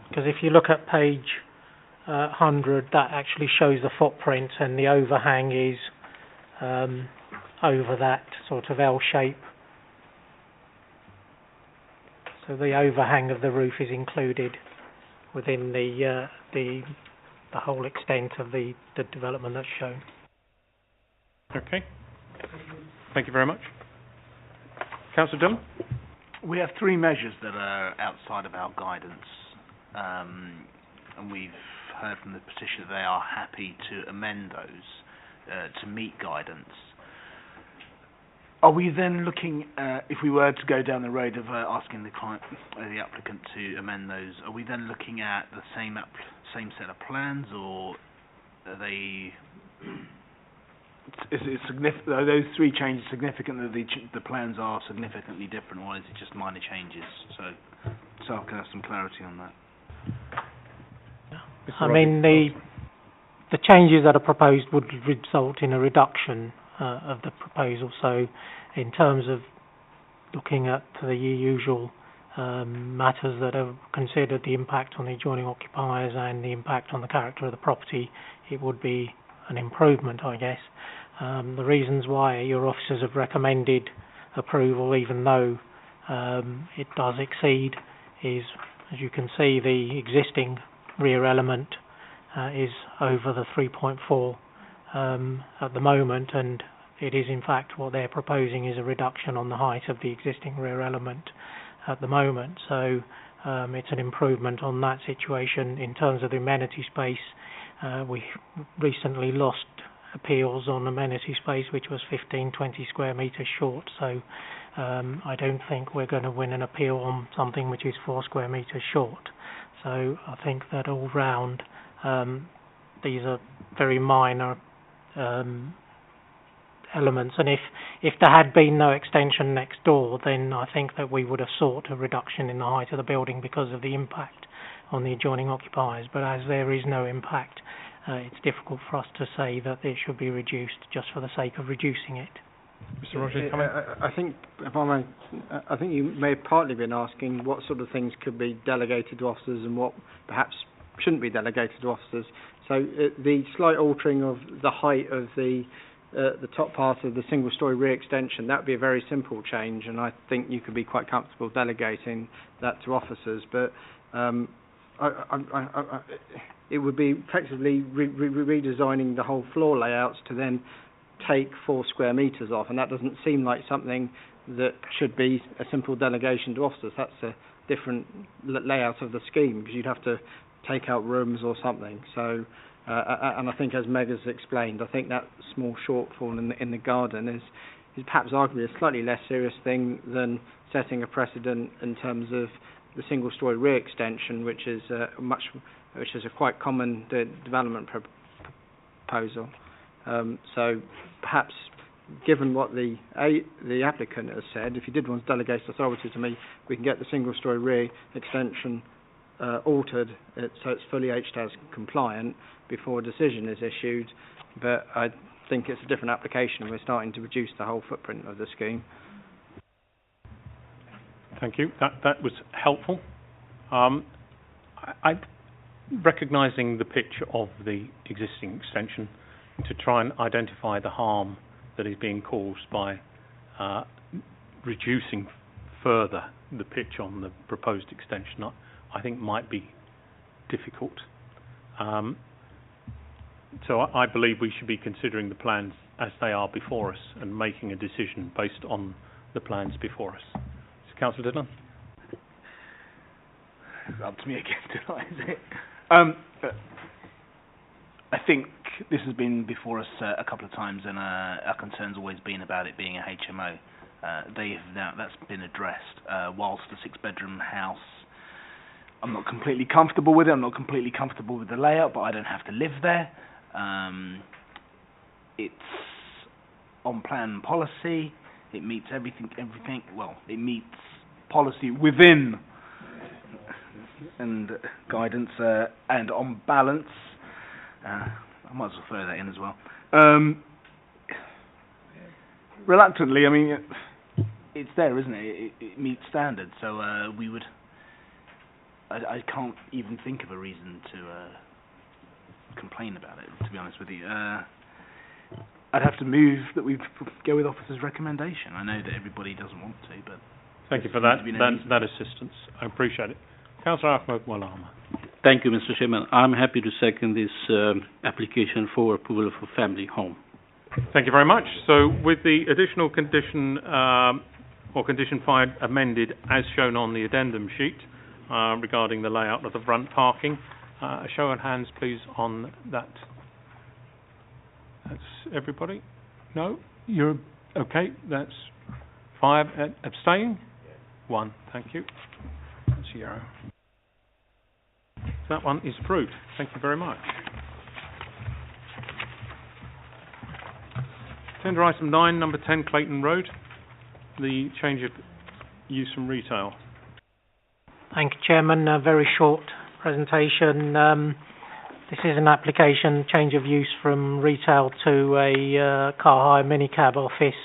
Because if you look at page 100, that actually shows the footprint, and the overhang is over that sort of L shape. So the overhang of the roof is included within the whole extent of the development that's shown. Okay. Thank you very much. Councillor Dillon? We have three measures that are outside of our guidance, and we've heard from the petitioner they are happy to amend those to meet guidance. Are we then looking, if we were to go down the road of asking the client, the applicant to amend those, are we then looking at the same set of plans, or are they? Is it significant? Are those three changes significant that the plans are significantly different, or is it just minor changes? So I can have some clarity on that. I mean, the changes that are proposed would result in a reduction of the proposal. So, in terms of looking at the usual matters that are considered, the impact on the adjoining occupiers and the impact on the character of the property, it would be an improvement, I guess. The reasons why your officers have recommended approval, even though it does exceed, is, as you can see, the existing rear element is over the 3.4 at the moment, and it is in fact what they're proposing is a reduction on the height of the existing rear element at the moment. So it's an improvement on that situation. In terms of the amenity space, we recently lost appeals on amenity space which was 15-20 square metres short, so I don't think we're going to win an appeal on something which is 4 square metres short. So I think that all round these are very minor elements, and if there had been no extension next door, then I think that we would have sought a reduction in the height of the building because of the impact on the adjoining occupiers. But as there is no impact, it's difficult for us to say that it should be reduced just for the sake of reducing it. Mr. Rogers, come in. I think, if I may, I think you may have partly been asking what sort of things could be delegated to officers and what perhaps shouldn't be delegated to officers. So the slight altering of the height of the top part of the single-storey rear extension, that would be a very simple change, and I think you could be quite comfortable delegating that to officers. But it would be effectively redesigning the whole floor layouts to then take 4 square metres off, and that doesn't seem like something that should be a simple delegation to officers. That's a different layout of the scheme, because you'd have to take out rooms or something. So, and I think, as Meg has explained, I think that small shortfall in the garden is perhaps arguably a slightly less serious thing than setting a precedent in terms of the single-storey rear extension, which is a quite common development proposal. So perhaps, given what the applicant has said, if you did want to delegate authority to me, we can get the single-storey rear extension altered so it's fully HTAS compliant before a decision is issued. But I think it's a different application, and we're starting to reduce the whole footprint of the scheme. Thank you. That was helpful. I recognising the picture of the existing extension, to try and identify the harm that is being caused by reducing further the pitch on the proposed extension, I think might be difficult. So I believe we should be considering the plans as they are before us and making a decision based on the plans before us. So, Councillor Dillon? It's up to me again tonight, is it? I think this has been before us a couple of times, and our concern's always been about it being a HMO. That's been addressed. Whilst the 6-bedroom house, I'm not completely comfortable with it. I'm not completely comfortable with the layout, but I don't have to live there. It's on plan and policy. It meets everything. Well, it meets policy within and guidance and on balance. I might as well throw that in as well. Reluctantly, I mean, it's there, isn't it? It meets standards, so we would. I can't even think of a reason to complain about it, to be honest with you. I'd have to move that we go with officer's recommendation. I know that everybody doesn't want to, but... Thank you for that assistance. I appreciate it. Councillor Ahmed Walama. Thank you, Mr. Chairman. I'm happy to second this application for approval of a family home. Thank you very much. So with the additional condition or condition 5 amended as shown on the addendum sheet regarding the layout of the front parking, a show of hands please on that. That's everybody? No? You're okay? That's 5. Abstain? 1. Thank you. 0. That one is approved. Thank you very much. Tender item 9, number 10, Clayton Road. The change of use from retail. Thank you, Chairman. A very short presentation. This is an application, change of use from retail to a car hire minicab office.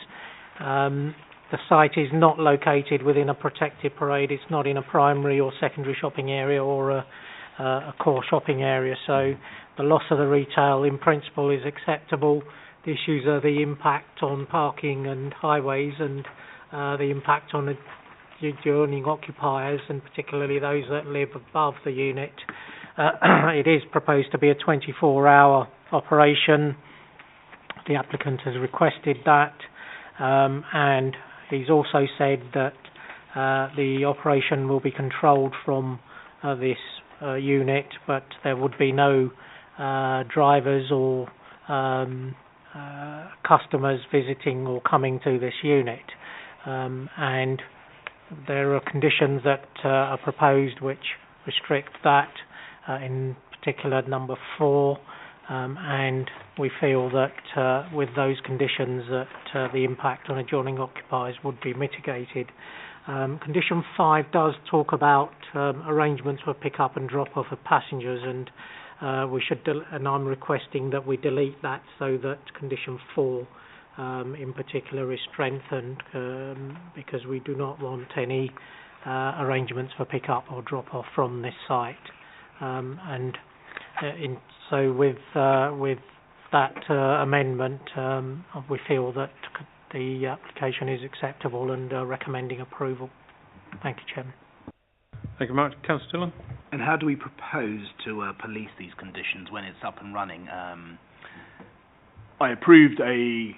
The site is not located within a protected parade. It's not in a primary or secondary shopping area or a core shopping area. So the loss of the retail in principle is acceptable. The issues are the impact on parking and highways and the impact on the adjoining occupiers and particularly those that live above the unit. It is proposed to be a 24-hour operation. The applicant has requested that and he's also said that the operation will be controlled from this unit, but there would be no drivers or customers visiting or coming to this unit. And there are conditions that are proposed which restrict that, in particular number 4, and we feel that with those conditions that the impact on adjoining occupiers would be mitigated. Condition 5 does talk about arrangements for pick-up and drop-off of passengers, and and I'm requesting that we delete that so that condition 4 in particular is strengthened because we do not want any arrangements for pick-up or drop-off from this site. So with that amendment, we feel that the application is acceptable and recommending approval. Thank you, Chairman. Thank you very much. Councillor Dillon. And how do we propose to police these conditions when it's up and running? I approved a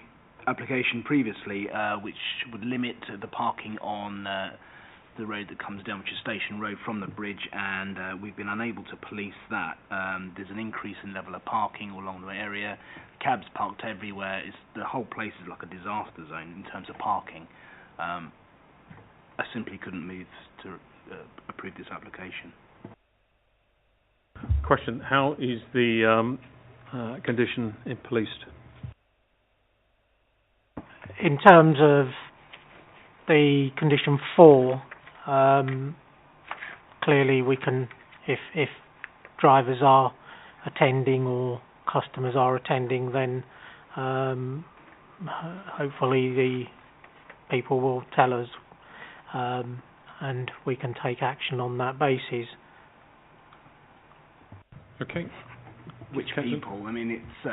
application previously which would limit the parking on the road that comes down, which is Station Road, from the bridge, and we've been unable to police that. There's an increase in level of parking all along the area. Cabs parked everywhere. The whole place is like a disaster zone in terms of parking. I simply couldn't move to approve this application. Question: how is the condition policed? In terms of the condition 4, clearly we can, if drivers are attending or customers are attending, then hopefully the people will tell us and we can take action on that basis. Okay. Which people? I mean, it's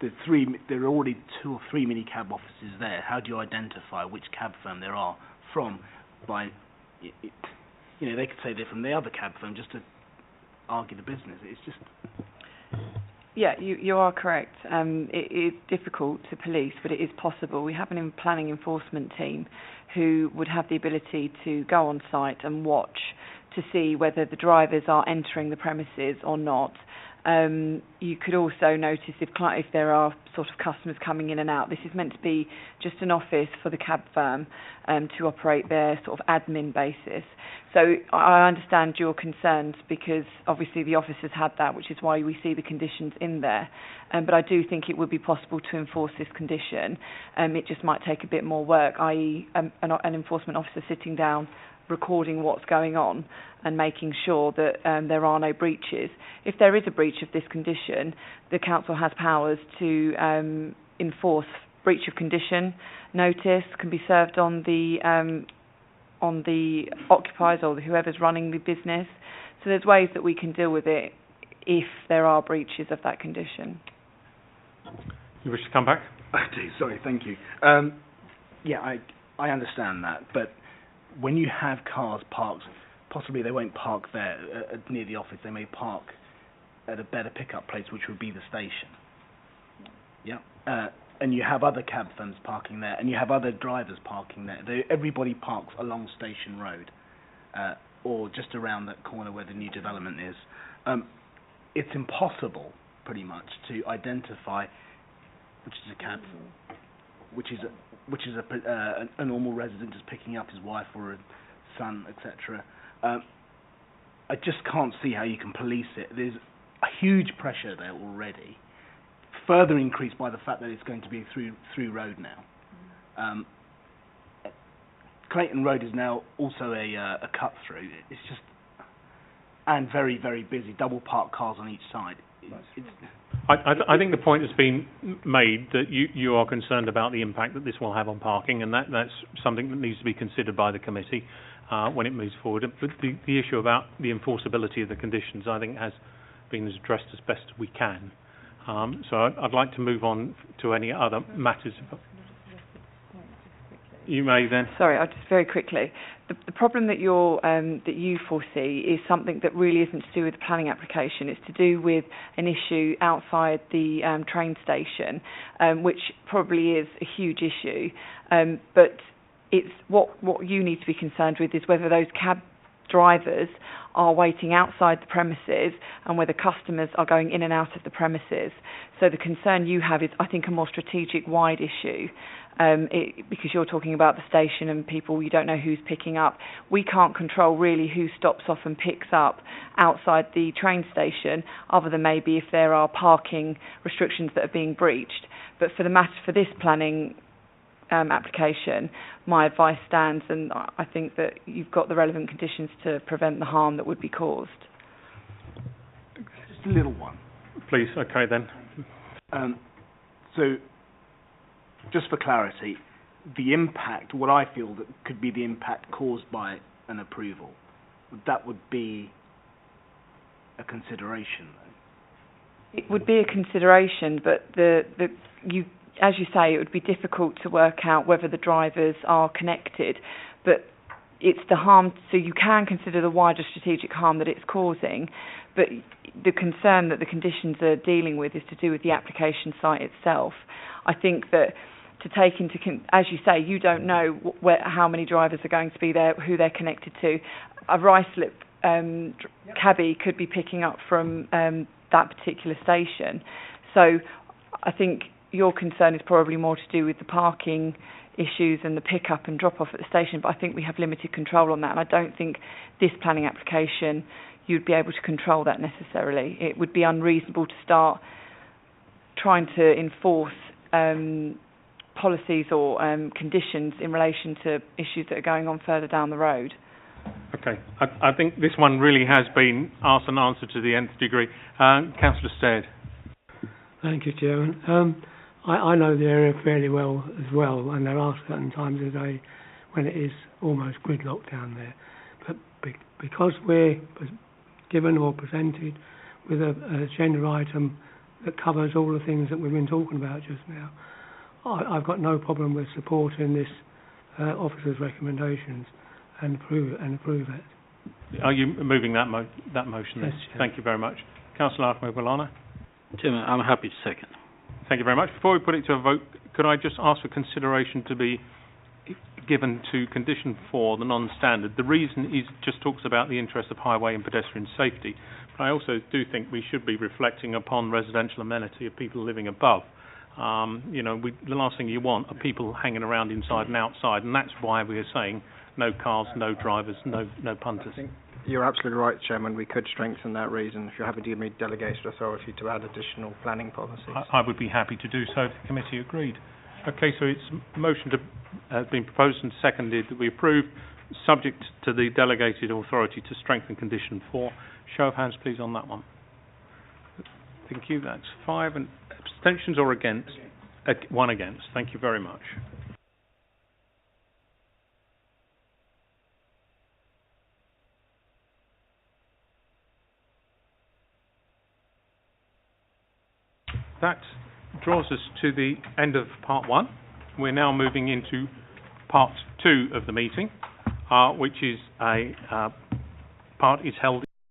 there are already 2 or 3 minicab offices there. How do you identify which cab firm there are from? They could say they're from the other cab firm just to argue the business. It's just... Yeah, you are correct. It is difficult to police, but it is possible. We have an planning enforcement team who would have the ability to go on site and watch to see whether the drivers are entering the premises or not. You could also notice if there are sort of customers coming in and out. This is meant to be just an office for the cab firm to operate their sort of admin basis. So I understand your concerns because obviously the office has had that, which is why we see the conditions in there. But I do think it would be possible to enforce this condition. It just might take a bit more work, i.e. an enforcement officer sitting down, recording what's going on and making sure that there are no breaches. If there is a breach of this condition, the council has powers to enforce breach of condition. Notice can be served on the occupiers or whoever's running the business. So there's ways that we can deal with it if there are breaches of that condition. You wish to come back? I do, sorry, thank you. I understand that, but when you have cars parked, possibly they won't park there near the office. They may park at a better pickup place, which would be the station. Yeah. And you have other cab firms parking there, and you have other drivers parking there. Everybody parks along Station Road, or just around that corner where the new development is. It's impossible, pretty much, to identify which is a cab, which is a normal resident just picking up his wife or a son, etc. I just can't see how you can police it. There's a huge pressure there already, further increased by the fact that it's going to be a through road now. Clayton Road is now also a cut through. It's just, and very, very busy, double parked cars on each side. I think the point has been made that you are concerned about the impact that this will have on parking, and that's something that needs to be considered by the committee when it moves forward. But the issue about the enforceability of the conditions, I think, has been addressed as best we can. So I'd like to move on to any other matters. You may then. Sorry, I'll just very quickly. The problem that you foresee is something that really isn't to do with the planning application. It's to do with an issue outside the train station, which probably is a huge issue. But it's what you need to be concerned with is whether those cab drivers are waiting outside the premises and whether customers are going in and out of the premises. So the concern you have is, I think, a more strategic wide issue. Because you're talking about the station and people, you don't know who's picking up. We can't control really who stops off and picks up outside the train station, other than maybe if there are parking restrictions that are being breached. But for this planning application, my advice stands, and I think that you've got the relevant conditions to prevent the harm that would be caused. Just a little one. Please, okay then. So, just for clarity, the impact, what I feel that could be the impact caused by an approval, that would be a consideration, though? It would be a consideration, but as you say, it would be difficult to work out whether the drivers are connected. But it's the harm, so you can consider the wider strategic harm that it's causing, but the concern that the conditions are dealing with is to do with the application site itself. I think that to take into, as you say, you don't know how many drivers are going to be there, who they're connected to. A Ruislip cabbie could be picking up from that particular station. So I think your concern is probably more to do with the parking issues and the pick-up and drop-off at the station, but I think we have limited control on that, and I don't think this planning application you'd be able to control that necessarily. It would be unreasonable to start trying to enforce policies or conditions in relation to issues that are going on further down the road. Okay. I think this one really has been asked and answered to the nth degree. Councillor Stead. Thank you, Chairman. I know the area fairly well as well, and there are certain times of the day when it is almost gridlocked down there. But because we're given or presented with an agenda item that covers all the things that we've been talking about just now. I've got no problem with supporting this officer's recommendations and approve it. Are you moving that motion then? Yes, Chair. Thank you very much. Councillor Ahmed-Bolana. Chairman, I'm happy to second. Thank you very much. Before we put it to a vote, could I just ask for consideration to be given to condition 4, the non-standard? The reason is just talks about the interest of highway and pedestrian safety. But I also do think we should be reflecting upon residential amenity of people living above. The last thing you want are people hanging around inside and outside, and that's why we are saying no cars, no drivers, no punters. I think you're absolutely right, Chairman. We could strengthen that reason if you're happy to give me delegated authority to add additional planning policies. I would be happy to do so if the committee agreed. Okay, so it's motion has been proposed and seconded that we approve, subject to the delegated authority to strengthen condition 4. Show of hands, please, on that one. Thank you. That's 5. And abstentions or against? 1 against. Thank you very much. That draws us to the end of part 1. We're now moving into part 2 of the meeting, which is part is held